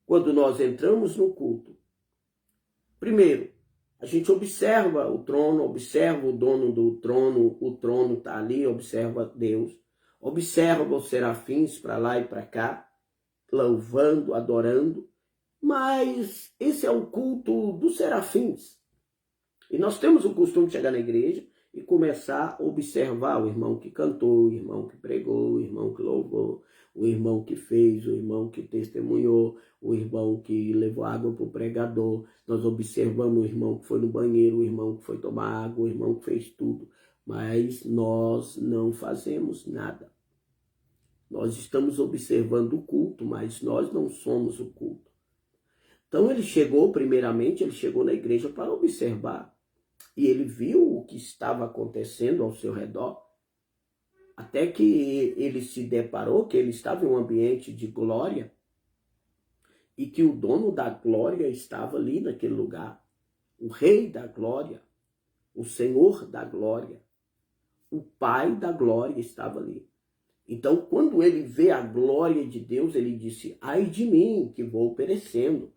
quando nós entramos no culto. Primeiro, a gente observa o trono, observa o dono do trono, o trono está ali, observa Deus, observa os serafins para lá e para cá, louvando, adorando, mas esse é o culto dos serafins. E nós temos o costume de chegar na igreja e começar a observar o irmão que cantou, o irmão que pregou, o irmão que louvou, o irmão que fez, o irmão que testemunhou, o irmão que levou água para o pregador. Nós observamos o irmão que foi no banheiro, o irmão que foi tomar água, o irmão que fez tudo. Mas nós não fazemos nada. Nós estamos observando o culto, mas nós não somos o culto. Então ele chegou na igreja para observar. E ele viu o que estava acontecendo ao seu redor. Até que ele se deparou que ele estava em um ambiente de glória e que o dono da glória estava ali naquele lugar. O rei da glória, o Senhor da glória, o Pai da glória estava ali. Então, quando ele vê a glória de Deus, ele disse, ai de mim, que vou perecendo.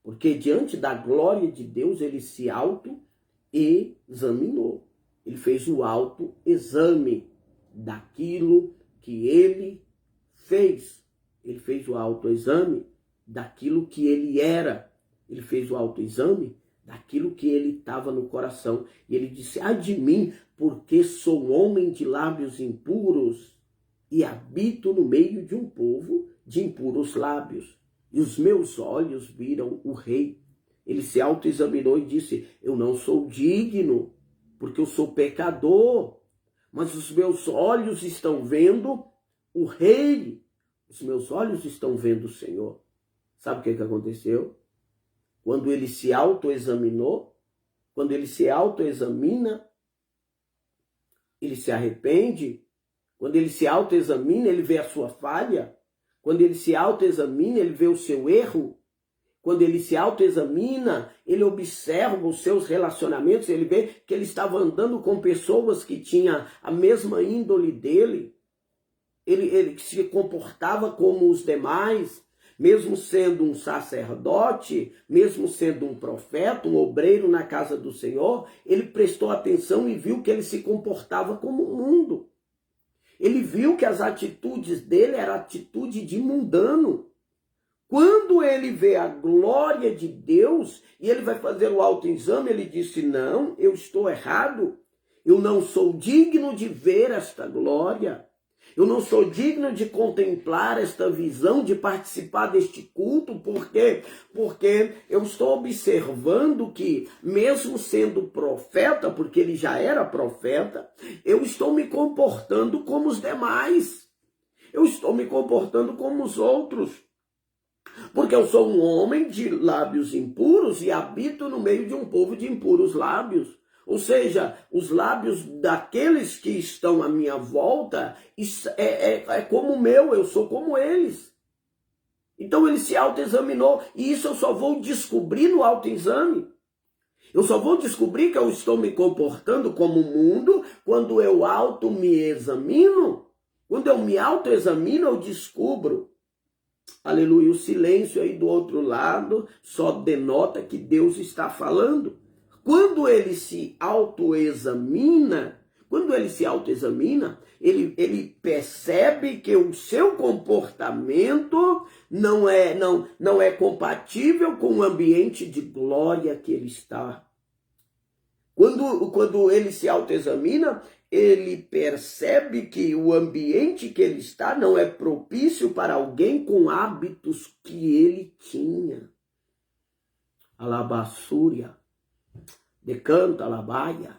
Porque diante da glória de Deus, ele se auto-examinou. Ele fez o autoexame daquilo que ele fez. Ele fez o autoexame daquilo que ele era. Ele fez o autoexame daquilo que ele estava no coração. E ele disse, ai de mim, porque sou homem de lábios impuros e habito no meio de um povo de impuros lábios. E os meus olhos viram o rei. Ele se autoexaminou e disse, eu não sou digno, porque eu sou pecador. Mas os meus olhos estão vendo o rei. Os meus olhos estão vendo o Senhor. Sabe o que aconteceu? Quando ele se autoexaminou, quando ele se autoexamina, ele se arrepende, Quando ele se autoexamina, ele vê a sua falha. Quando ele se autoexamina, ele vê o seu erro. Quando ele se autoexamina, ele observa os seus relacionamentos, ele vê que ele estava andando com pessoas que tinham a mesma índole dele. Ele se comportava como os demais, mesmo sendo um sacerdote, mesmo sendo um profeta, um obreiro na casa do Senhor, ele prestou atenção e viu que ele se comportava como o mundo. Ele viu que as atitudes dele eram atitude de mundano. Quando ele vê a glória de Deus e ele vai fazer o autoexame, ele disse, não, eu estou errado. Eu não sou digno de ver esta glória. Eu não sou digno de contemplar esta visão, de participar deste culto, porque eu estou observando que, mesmo sendo profeta, porque ele já era profeta, eu estou me comportando como os demais. Eu estou me comportando como os outros. Porque eu sou um homem de lábios impuros e habito no meio de um povo de impuros lábios. Ou seja, os lábios daqueles que estão à minha volta é como o meu, eu sou como eles. Então ele se autoexaminou e isso eu só vou descobrir no autoexame. Eu só vou descobrir que eu estou me comportando como o mundo quando eu me examino. Quando eu me autoexamino, eu descubro. Aleluia, o silêncio aí do outro lado só denota que Deus está falando. Quando ele se autoexamina, ele percebe que o seu comportamento não é compatível com o ambiente de glória que ele está. Quando ele se autoexamina, ele percebe que o ambiente que ele está não é propício para alguém com hábitos que ele tinha. Alabassúria, decanta, alabaia.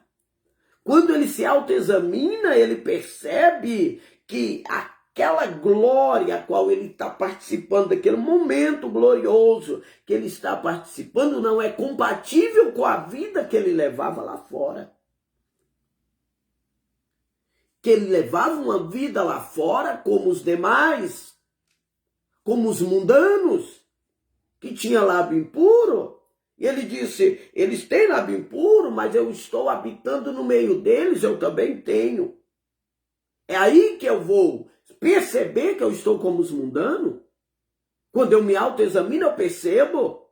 Quando ele se autoexamina, ele percebe que aquela glória a qual ele está participando, daquele momento glorioso que ele está participando, não é compatível com a vida que ele levava lá fora. Que ele levava uma vida lá fora como os demais, como os mundanos, que tinha lábio impuro. E ele disse, eles têm lábio impuro, mas eu estou habitando no meio deles, eu também tenho. É aí que eu vou perceber que eu estou como os mundanos. Quando eu me autoexamino, eu percebo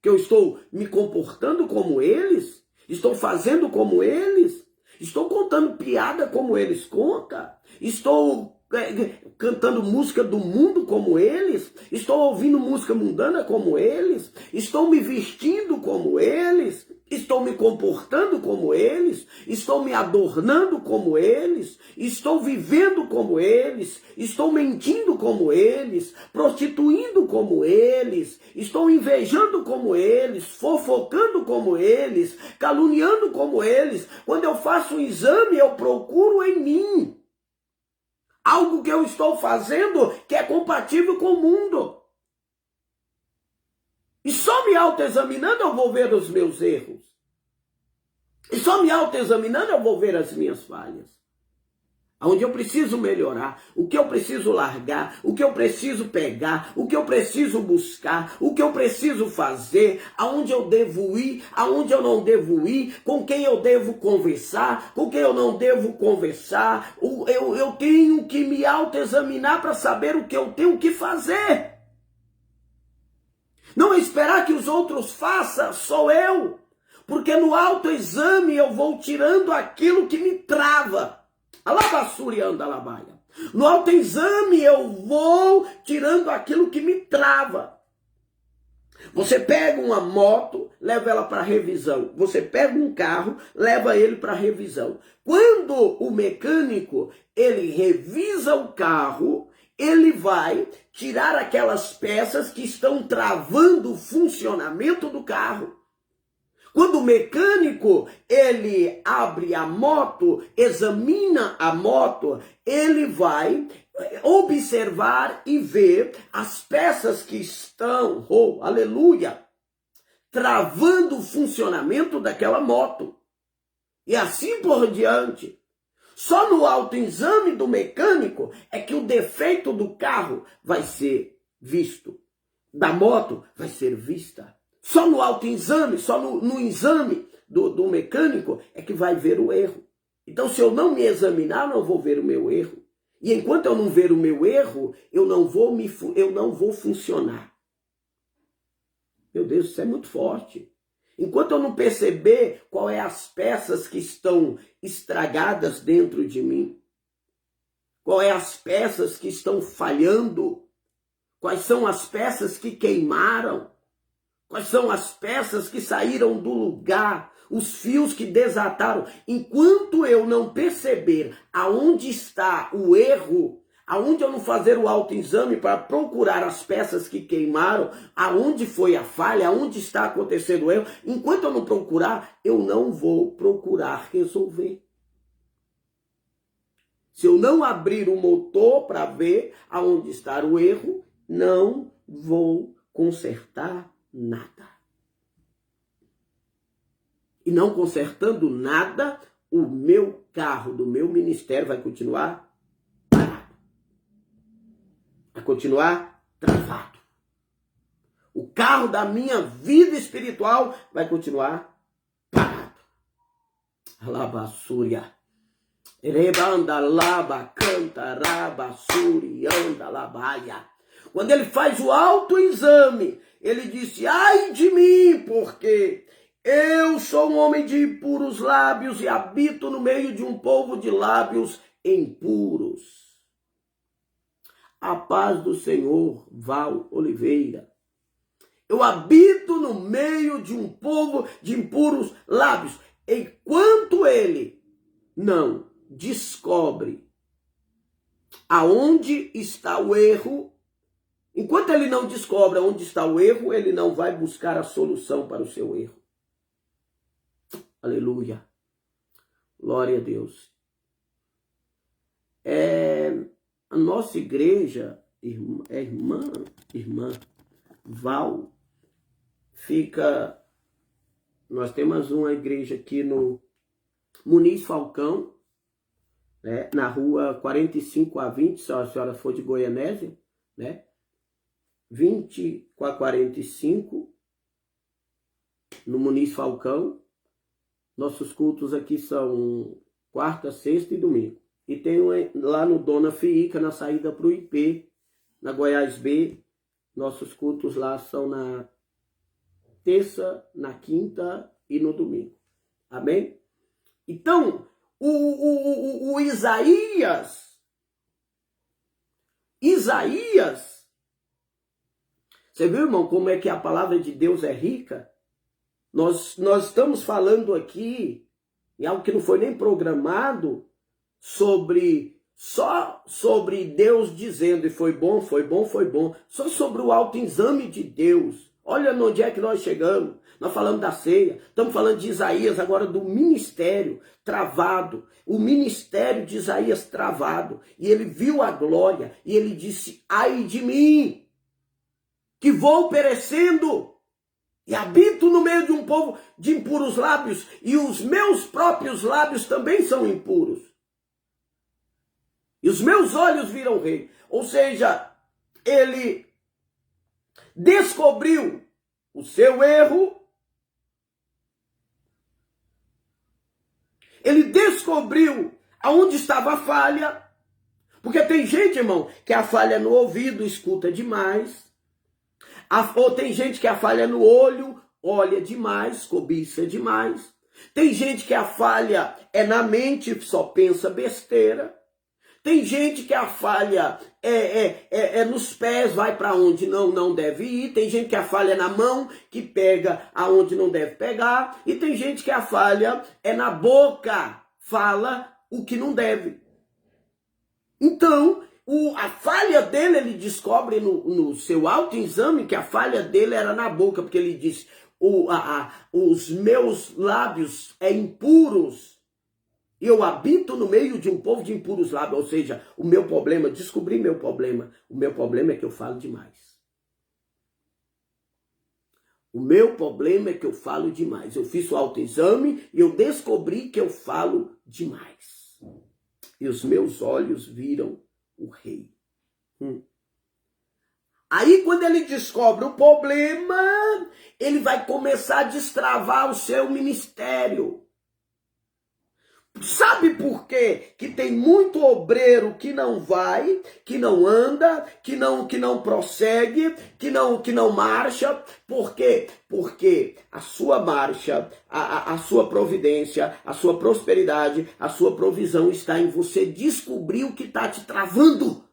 que eu estou me comportando como eles, estou fazendo como eles. Estou contando piada como eles contam. Estou cantando música do mundo como eles. Estou ouvindo música mundana como eles. Estou me vestindo como eles. Estou me comportando como eles. Estou me adornando como eles. Estou vivendo como eles. Estou mentindo como eles. Prostituindo como eles. Estou invejando como eles. Fofocando como eles. Caluniando como eles. Quando eu faço um exame, eu procuro em mim algo que eu estou fazendo que é compatível com o mundo. E só me autoexaminando eu vou ver os meus erros. E só me autoexaminando eu vou ver as minhas falhas. Onde eu preciso melhorar, o que eu preciso largar, o que eu preciso pegar, o que eu preciso buscar, o que eu preciso fazer, aonde eu devo ir, aonde eu não devo ir, com quem eu devo conversar, com quem eu não devo conversar. Eu tenho que me autoexaminar para saber o que eu tenho que fazer. Não esperar que os outros façam, sou eu. Porque no autoexame eu vou tirando aquilo que me trava. Alabassurianda alabaia. No autoexame eu vou tirando aquilo que me trava. Você pega uma moto, leva ela para revisão. Você pega um carro, leva ele para revisão. Quando o mecânico ele revisa o carro, ele vai tirar aquelas peças que estão travando o funcionamento do carro. Quando o mecânico, ele abre a moto, examina a moto, ele vai observar e ver as peças que estão, aleluia, travando o funcionamento daquela moto. E assim por diante. Só no autoexame do mecânico é que o defeito do carro vai ser visto, da moto vai ser vista. Só no autoexame, só no exame do mecânico é que vai ver o erro. Então, se eu não me examinar, eu não vou ver o meu erro. E enquanto eu não ver o meu erro, eu não vou funcionar. Meu Deus, isso é muito forte. Enquanto eu não perceber qual é as peças que estão estragadas dentro de mim, qual é as peças que estão falhando, quais são as peças que queimaram, quais são as peças que saíram do lugar, os fios que desataram. Enquanto eu não perceber aonde está o erro, aonde eu não fazer o autoexame para procurar as peças que queimaram, aonde foi a falha, aonde está acontecendo o erro, enquanto eu não procurar, eu não vou procurar resolver. Se eu não abrir o motor para ver aonde está o erro, não vou consertar nada. E não consertando nada, o meu carro do meu ministério vai continuar parado. Vai continuar travado. O carro da minha vida espiritual vai continuar parado. Alabassúria. Rebanda laba canta rabassuri anda labaia. Quando ele faz o autoexame, ele disse: ai de mim, porque eu sou um homem de impuros lábios e habito no meio de um povo de lábios impuros. A paz do Senhor, Val Oliveira. Eu habito no meio de um povo de impuros lábios. Enquanto ele não descobre aonde está o erro, enquanto ele não descobre aonde está o erro, ele não vai buscar a solução para o seu erro. Aleluia. Glória a Deus. A nossa igreja, irmã Val, nós temos uma igreja aqui no Muniz Falcão, né, na rua 45-20, se a senhora for de Goianésia, né? 20 com a 45, no Muniz Falcão. Nossos cultos aqui são quarta, sexta e domingo. E tem lá no Dona Fiica, na saída para o IP, na Goiás B. Nossos cultos lá são na terça, na quinta e no domingo. Amém? Então, o Isaías, você viu, irmão, como é que a palavra de Deus é rica? Nós estamos falando aqui, em algo que não foi nem programado, só sobre Deus dizendo, e foi bom, só sobre o autoexame de Deus. Olha onde é que nós chegamos. Nós falamos da ceia, estamos falando de Isaías, agora do ministério travado. O ministério de Isaías travado. E ele viu a glória e ele disse: ai de mim, que vou perecendo. E habito no meio de um povo de impuros lábios, e os meus próprios lábios também são impuros. E os meus olhos viram o rei. Ou seja, ele descobriu o seu erro, ele descobriu aonde estava a falha, porque tem gente, irmão, que a falha no ouvido escuta demais, ou tem gente que a falha no olho, olha demais, cobiça demais. Tem gente que a falha é na mente, só pensa besteira. Tem gente que a falha é nos pés, vai para onde não deve ir. Tem gente que a falha é na mão, que pega aonde não deve pegar. E tem gente que a falha é na boca, fala o que não deve. Então, a falha dele, ele descobre no seu autoexame que a falha dele era na boca, porque ele diz: os meus lábios impuros, e eu habito no meio de um povo de impuros lábios. Ou seja, o meu problema, descobri meu problema. O meu problema é que eu falo demais. O meu problema é que eu falo demais. Eu fiz o autoexame e eu descobri que eu falo demais. e os meus olhos viram o rei. Aí quando ele descobre o problema, ele vai começar a destravar o seu ministério. Sabe por quê? Que tem muito obreiro que não vai, que não anda, que não prossegue, que não marcha. Por quê? Porque a sua marcha, a sua providência, a sua prosperidade, a sua provisão está em você descobrir o que está te travando.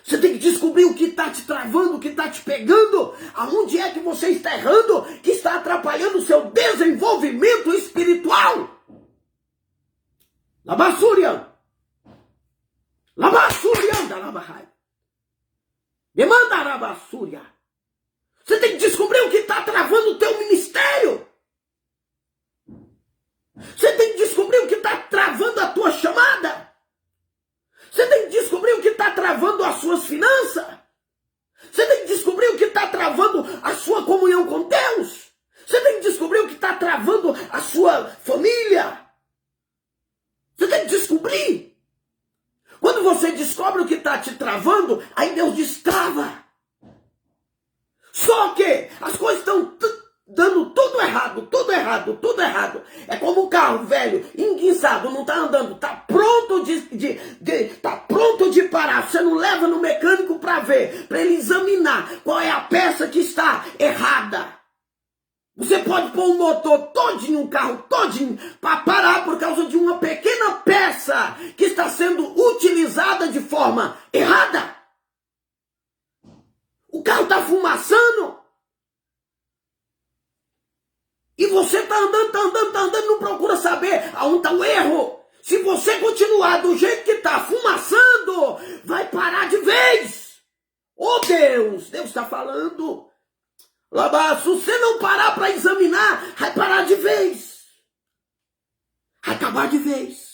Você tem que descobrir o que está te travando, o que está te pegando, aonde é que você está errando, que está atrapalhando o seu desenvolvimento espiritual. Labassurian. Labassurian da Labahai. Demanda Labassurian. Você tem que descobrir o que está travando o teu ministério. Você tem que descobrir o que está travando a tua chamada. Você tem que descobrir o que está travando as suas finanças. Você tem que descobrir o que está travando a sua comunhão com Deus. Você tem que descobrir o que está travando a sua família. Você tem que descobrir. Quando você descobre o que está te travando, aí Deus destrava. Só que as coisas estão dando tudo errado, tudo errado, tudo errado. É como um carro velho, enguiçado, não está andando, está pronto tá pronto de parar. Você não leva no mecânico para ver, para ele examinar qual é a peça que está errada. Você pode pôr um motor todinho, um carro todinho, para parar por causa de uma pequena peça que está sendo utilizada de forma errada. O carro está fumaçando. E você está andando, não procura saber aonde está o erro. Se você continuar do jeito que está, fumaçando, vai parar de vez. Oh Deus está falando. Se você não parar para examinar, vai parar de vez. Vai acabar de vez.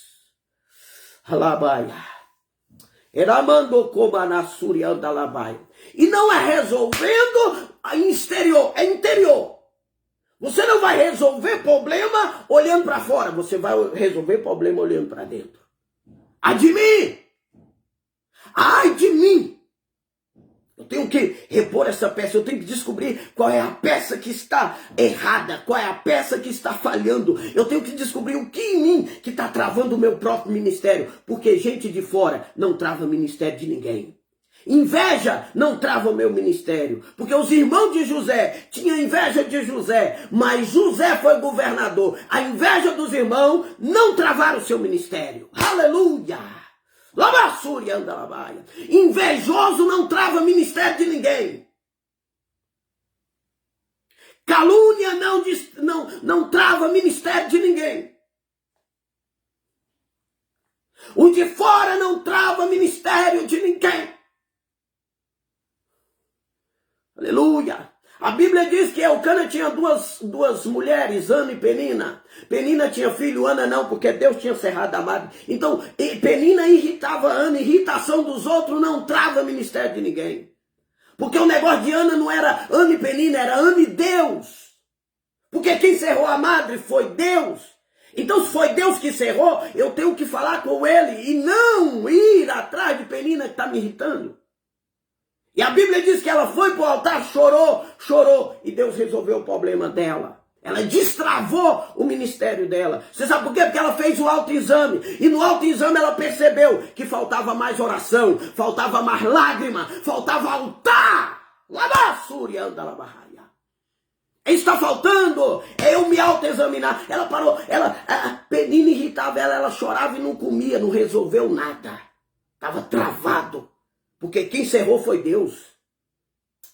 Alabaia. Eramando comanassuri andalabaia. E não é resolvendo exterior, é interior. Você não vai resolver problema olhando para fora. Você vai resolver problema olhando para dentro. Ai de mim! Ai de mim! Eu tenho que repor essa peça, eu tenho que descobrir qual é a peça que está errada, qual é a peça que está falhando. Eu tenho que descobrir o que em mim que está travando o meu próprio ministério. Porque gente de fora não trava o ministério de ninguém. Inveja não trava o meu ministério. Porque os irmãos de José tinham inveja de José, mas José foi governador. A inveja dos irmãos não travaram o seu ministério. Aleluia! Invejoso não trava ministério de ninguém. Calúnia não trava ministério de ninguém. O de fora não trava ministério de ninguém. Aleluia. A Bíblia diz que Elcana tinha duas mulheres, Ana e Penina. Penina tinha filho, Ana não, porque Deus tinha cerrado a madre. Então, Penina irritava Ana, irritação dos outros não trava ministério de ninguém. Porque o negócio de Ana não era Ana e Penina, era Ana e Deus. Porque quem cerrou a madre foi Deus. Então, se foi Deus que cerrou, eu tenho que falar com ele e não ir atrás de Penina que está me irritando. E a Bíblia diz que ela foi para o altar, chorou, e Deus resolveu o problema dela. Ela destravou o ministério dela. Você sabe por quê? Porque ela fez o autoexame. E no autoexame ela percebeu que faltava mais oração, faltava mais lágrima, faltava altar. Está faltando, é eu me autoexaminar. Ela parou, a Penina irritava ela chorava e não comia, não resolveu nada. Estava travado. Porque quem cerrou foi Deus.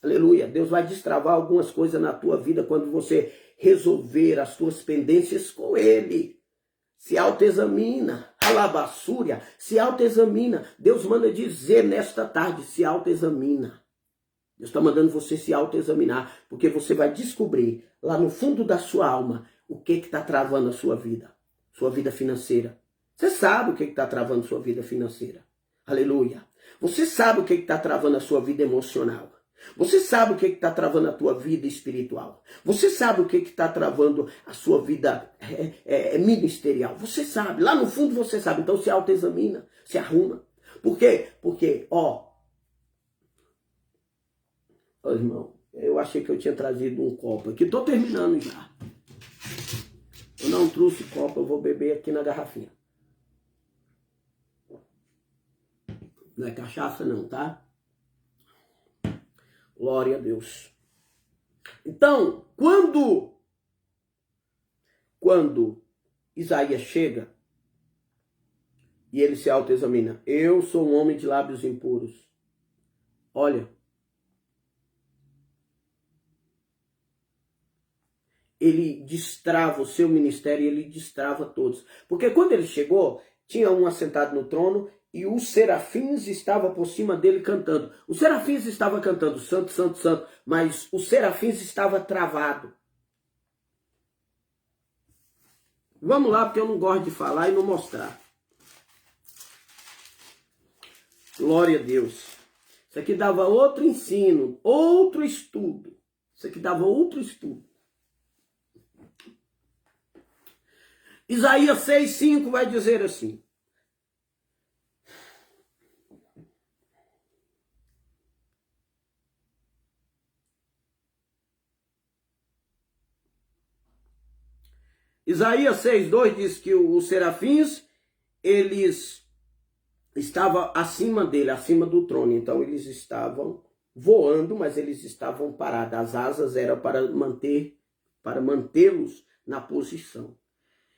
Aleluia. Deus vai destravar algumas coisas na tua vida quando você resolver as tuas pendências com Ele. Se autoexamina. Alabassúria. Se autoexamina. Deus manda dizer nesta tarde, se autoexamina. Deus está mandando você se autoexaminar. Porque você vai descobrir lá no fundo da sua alma o que está travando a sua vida. Sua vida financeira. Você sabe o que está travando a sua vida financeira. Aleluia. Você sabe o que está travando a sua vida emocional. Você sabe o que está travando a tua vida espiritual. Você sabe o que está travando a sua vida ministerial. Você sabe, lá no fundo você sabe. Então se autoexamina, se arruma. Por quê? Porque, irmão, eu achei que eu tinha trazido um copo aqui. Estou terminando já. Eu não trouxe copo, eu vou beber aqui na garrafinha. Não é cachaça não, tá? Glória a Deus. Então, quando Isaías chega e ele se autoexamina, eu sou um homem de lábios impuros. Olha, ele destrava o seu ministério e ele destrava todos. Porque quando ele chegou, tinha um assentado no trono e os serafins estavam por cima dele cantando. Os serafins estavam cantando, santo, santo, santo, mas os serafins estavam travados. Vamos lá, porque eu não gosto de falar e não mostrar. Glória a Deus. Isso aqui dava outro ensino, outro estudo. Isso aqui dava outro estudo. Isaías 6:5 vai dizer assim. Isaías 6:2 diz que os serafins, eles estavam acima dele, acima do trono. Então eles estavam voando, mas eles estavam parados. As asas eram para mantê-los na posição.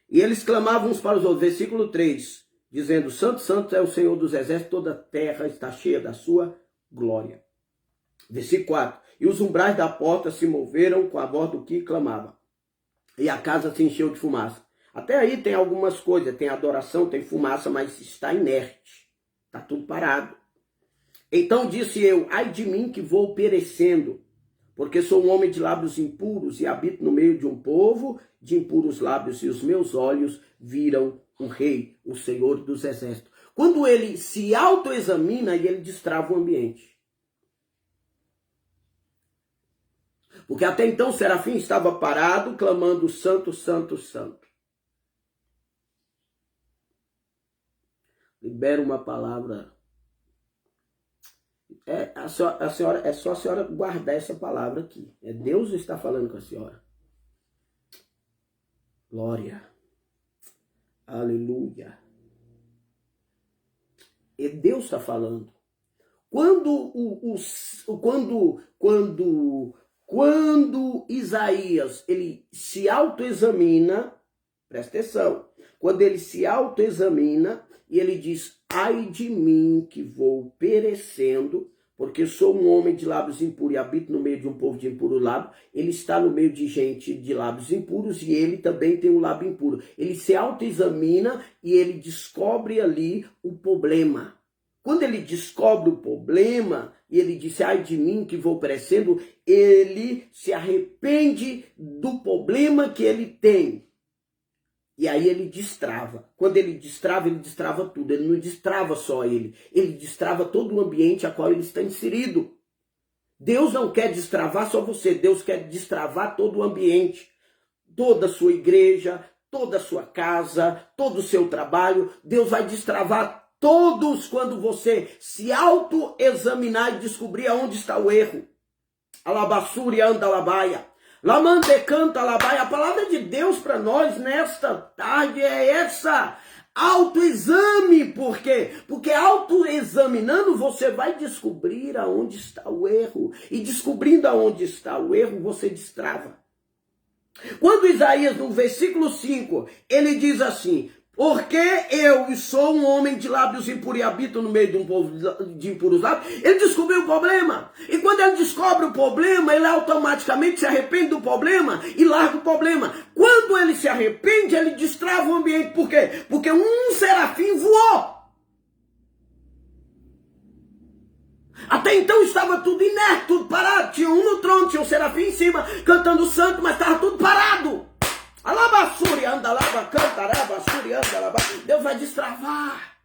E eles clamavam uns para os outros. Versículo 3, dizendo, santo, santo é o Senhor dos exércitos, toda a terra está cheia da sua glória. Versículo 4, e os umbrais da porta se moveram com a voz do que clamava. E a casa se encheu de fumaça. Até aí tem algumas coisas, tem adoração, tem fumaça, mas está inerte. Está tudo parado. Então disse eu, ai de mim que vou perecendo, porque sou um homem de lábios impuros e habito no meio de um povo de impuros lábios, e os meus olhos viram o Rei, o Senhor dos Exércitos. Quando ele se autoexamina, ele destrava o ambiente. Porque até então o serafim estava parado, clamando santo, santo, santo. Libera uma palavra. É só a senhora guardar essa palavra aqui. Deus está falando com a senhora. Glória. Aleluia. E Deus está falando. Quando Isaías ele se autoexamina, presta atenção, quando ele se autoexamina e ele diz, ai de mim que vou perecendo, porque sou um homem de lábios impuros e habito no meio de um povo de impuro lábio, ele está no meio de gente de lábios impuros e ele também tem um lábio impuro. Ele se autoexamina e ele descobre ali o problema. Quando ele descobre o problema, e ele disse, ai de mim que vou perecendo, ele se arrepende do problema que ele tem. E aí ele destrava. Quando ele destrava tudo. Ele não destrava só ele destrava todo o ambiente a qual ele está inserido. Deus não quer destravar só você, Deus quer destravar todo o ambiente. Toda a sua igreja, toda a sua casa, todo o seu trabalho, Deus vai destravar todos quando você se autoexaminar e descobrir aonde está o erro. Alabassuri anda alabaia. Lamande canta alabaia. A palavra de Deus para nós nesta tarde é essa. Autoexame. Por quê? Porque autoexaminando você vai descobrir aonde está o erro. E descobrindo aonde está o erro, você destrava. Quando Isaías, no versículo 5, ele diz assim, porque eu sou um homem de lábios impuros e habito no meio de um povo de impuros lábios, ele descobriu o problema. E quando ele descobre o problema, ele automaticamente se arrepende do problema e larga o problema. Quando ele se arrepende, ele destrava o ambiente. Por quê? Porque um serafim voou. Até então estava tudo inerte, tudo parado. Tinha um no trono, tinha um serafim em cima, cantando santo, mas estava tudo parado. Alabassuri, andalaba, cantarabassuri, andalaba. Deus vai destravar.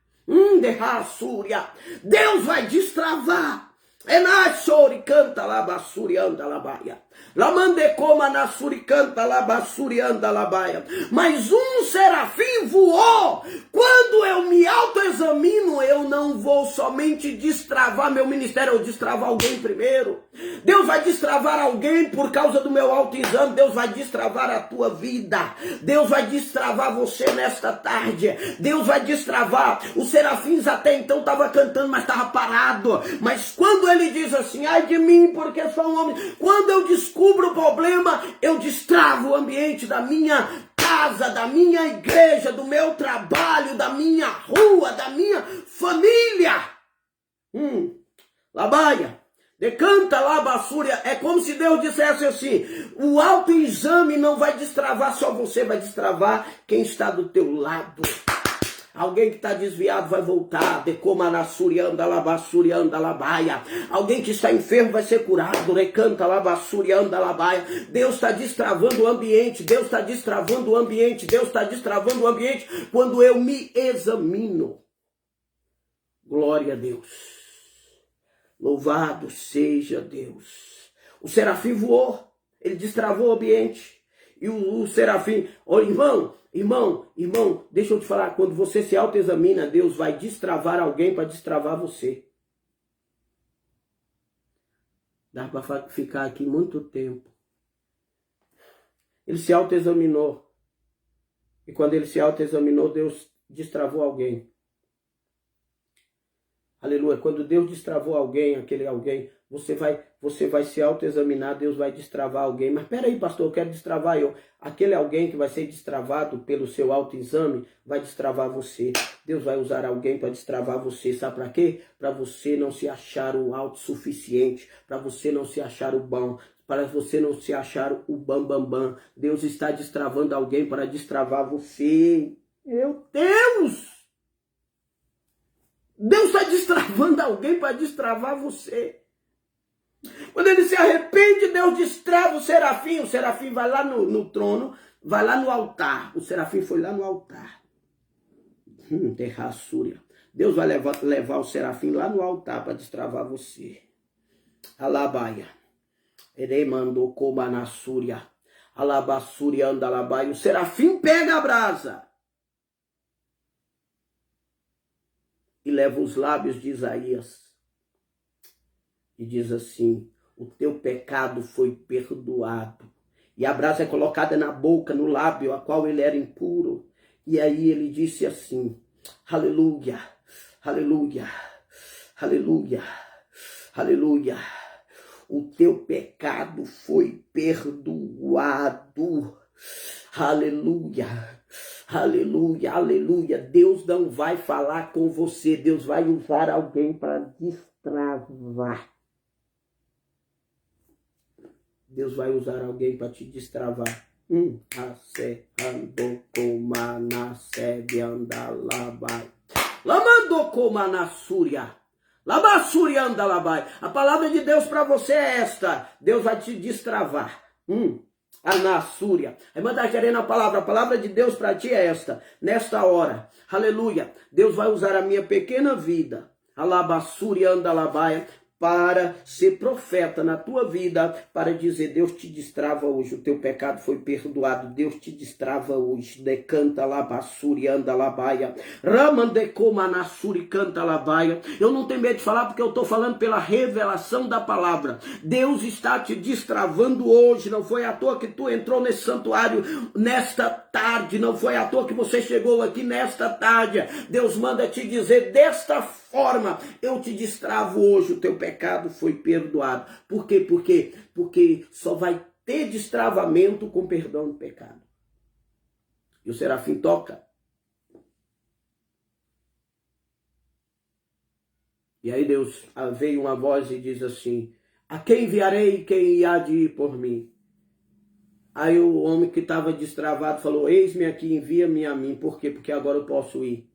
Derrassúria. Deus vai destravar. Enachori canta labassuri anda labaia. Lamandecoma nasuri canta labassuri anda labaia. Mas um serafim voou. Quando eu me autoexamino, eu não vou somente destravar meu ministério, eu destravar alguém primeiro. Deus vai destravar alguém por causa do meu autoexame. Deus vai destravar a tua vida. Deus vai destravar você nesta tarde. Deus vai destravar. Os serafins até então estavam cantando, mas estavam parados. Mas quando ele diz assim, ai de mim, porque sou um homem. Quando eu descubro o problema, eu destravo o ambiente da minha casa, da minha igreja, do meu trabalho, da minha rua, da minha família. Labaia, decanta labassúria. É como se Deus dissesse assim, o autoexame não vai destravar só você, vai destravar quem está do teu lado. Alguém que está desviado vai voltar. Decomanassurianda labassurianda labaia. Alguém que está enfermo vai ser curado. Recanta labassurianda labaia. Deus está destravando o ambiente. Deus está destravando o ambiente. Deus está destravando o ambiente quando eu me examino. Glória a Deus. Louvado seja Deus. O serafim voou. Ele destravou o ambiente. E o serafim, olha, irmão, deixa eu te falar, quando você se autoexamina, Deus vai destravar alguém para destravar você. Dá para ficar aqui muito tempo. Ele se autoexaminou. E quando ele se autoexaminou, Deus destravou alguém. Aleluia. Quando Deus destravou alguém, aquele alguém, você vai se autoexaminar, Deus vai destravar alguém. Mas peraí, pastor, eu quero destravar eu. Aquele alguém que vai ser destravado pelo seu autoexame, vai destravar você. Deus vai usar alguém para destravar você. Sabe para quê? Para você não se achar o autossuficiente, para você não se achar o bom, para você não se achar o bam. Deus está destravando alguém para destravar você. Meu Deus! Deus está destravando alguém para destravar você. Quando ele se arrepende, Deus destrava o serafim. O serafim vai lá no trono, vai lá no altar. O serafim foi lá no altar. Terraçúria. Deus vai levar o serafim lá no altar para destravar você. Alabaia. Eremando comanassúria. Alabassúria andalabaia. O serafim pega a brasa e leva os lábios de Isaías. E diz assim, o teu pecado foi perdoado. E a brasa é colocada na boca, no lábio, a qual ele era impuro. E aí ele disse assim, aleluia, aleluia, aleluia, aleluia. O teu pecado foi perdoado. Aleluia. Aleluia, aleluia. Deus não vai falar com você. Deus vai usar alguém para destravar. Deus vai usar alguém para te destravar. A palavra de Deus para você é esta. Deus vai te destravar. Anassúria. Aí manda querendo a palavra de Deus para ti é esta, nesta hora, aleluia, Deus vai usar a minha pequena vida, alabassúria andalabaia, para ser profeta na tua vida, para dizer, Deus te destrava hoje, o teu pecado foi perdoado, Deus te destrava hoje, decanta labassuri anda labaia, ramandecoma nassuri canta labaia. Eu não tenho medo de falar porque eu estou falando pela revelação da palavra. Deus está te destravando hoje, não foi à toa que tu entrou nesse santuário nesta tarde, não foi à toa que você chegou aqui nesta tarde. Deus manda te dizer desta forma, eu te destravo hoje, o teu pecado foi perdoado. Por quê? Porque só vai ter destravamento com perdão do pecado. E o serafim toca. E aí Deus, veio uma voz e diz assim, a quem enviarei, quem há de ir por mim? Aí o homem que estava destravado falou, eis-me aqui, envia-me a mim. Por quê? Porque agora eu posso ir.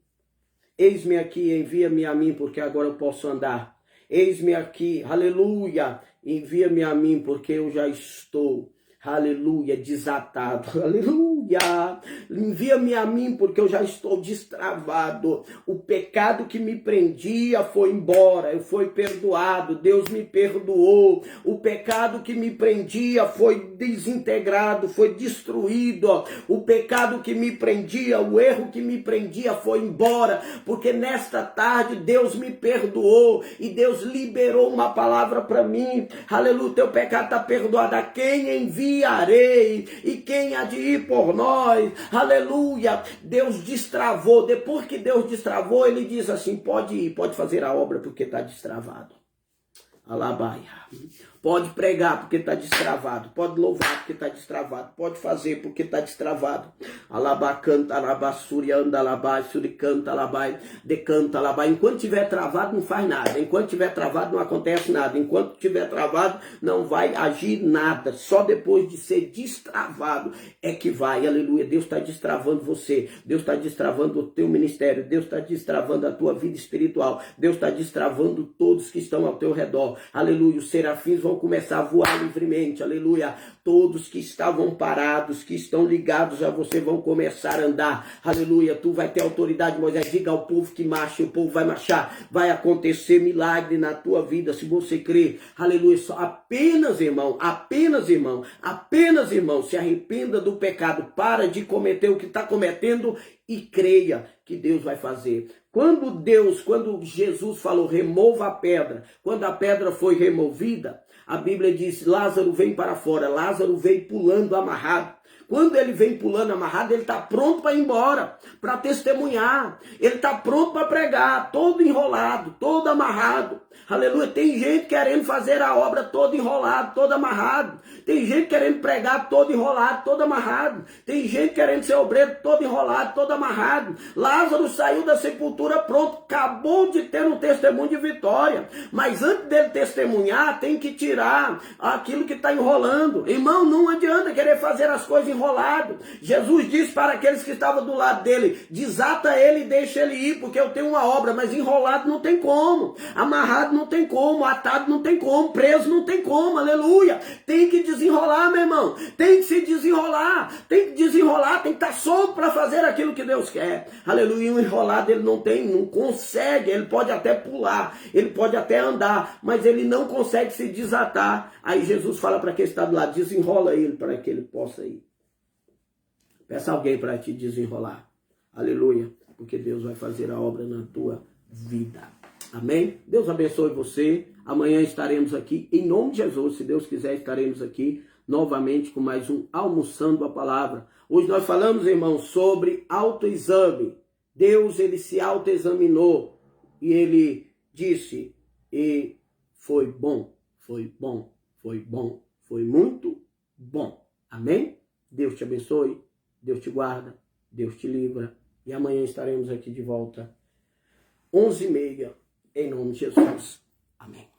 Eis-me aqui, envia-me a mim, porque agora eu posso andar. Eis-me aqui, aleluia, envia-me a mim, porque eu já estou. aleluia, desatado, aleluia, envia-me a mim porque eu já estou destravado, o pecado que me prendia foi embora, eu fui perdoado, Deus me perdoou, o pecado que me prendia foi desintegrado, foi destruído, o pecado que me prendia, o erro que me prendia foi embora, porque nesta tarde Deus me perdoou e Deus liberou uma palavra para mim, aleluia, teu pecado está perdoado, a quem enviarei e quem há de ir por nós, aleluia, Deus destravou, depois que Deus destravou, ele diz assim, pode ir, pode fazer a obra porque está destravado, alabaia. Pode pregar porque está destravado. Pode louvar porque está destravado. Pode fazer porque está destravado. Alabá, canta, alabá, suria, anda, alabá, suri, canta, alabá, decanta, alabá. Enquanto estiver travado, não faz nada. Enquanto estiver travado, não acontece nada. Enquanto estiver travado, não vai agir nada. Só depois de ser destravado é que vai. Aleluia. Deus está destravando você. Deus está destravando o teu ministério. Deus está destravando a tua vida espiritual. Deus está destravando todos que estão ao teu redor. Aleluia. Os serafins vão começar a voar livremente, aleluia, todos que estavam parados, que estão ligados a você vão começar a andar, aleluia, tu vai ter autoridade, Moisés, diga ao povo que marche, o povo vai marchar, vai acontecer milagre na tua vida, se você crer, aleluia, só apenas irmão, se arrependa do pecado, para de cometer o que está cometendo e creia que Deus vai fazer. Quando Jesus falou, remova a pedra, quando a pedra foi removida, a Bíblia diz, Lázaro vem para fora, Lázaro veio pulando amarrado. Quando ele vem pulando amarrado, ele está pronto para ir embora, para testemunhar. Ele está pronto para pregar, todo enrolado, todo amarrado. Aleluia. Tem gente querendo fazer a obra todo enrolado, todo amarrado. Tem gente querendo pregar todo enrolado, todo amarrado. Tem gente querendo ser obreiro todo enrolado, todo amarrado. Lázaro saiu da sepultura pronto, acabou de ter um testemunho de vitória. Mas antes dele testemunhar, tem que tirar aquilo que está enrolando. Irmão, não adianta querer fazer as coisas enrolado. Jesus disse para aqueles que estavam do lado dele, desata ele e deixa ele ir, porque eu tenho uma obra, mas enrolado não tem como, amarrado não tem como, atado não tem como, preso não tem como, aleluia. Tem que desenrolar, meu irmão, tem que se desenrolar, tem que estar solto para fazer aquilo que Deus quer, aleluia. O enrolado ele não consegue, ele pode até pular, ele pode até andar, mas ele não consegue se desatar. Aí Jesus fala para quem está do lado, desenrola ele para que ele possa ir. Peça alguém para te desenrolar. Aleluia. Porque Deus vai fazer a obra na tua vida. Amém? Deus abençoe você. Amanhã estaremos aqui. Em nome de Jesus, se Deus quiser, estaremos aqui novamente com mais um Almoçando a Palavra. Hoje nós falamos, irmãos, sobre autoexame. Deus, ele se autoexaminou. E ele disse, e foi bom, foi bom, foi bom, foi muito bom. Amém? Deus te abençoe. Deus te guarda, Deus te livra. E amanhã estaremos aqui de volta, 11h30, em nome de Jesus. Amém.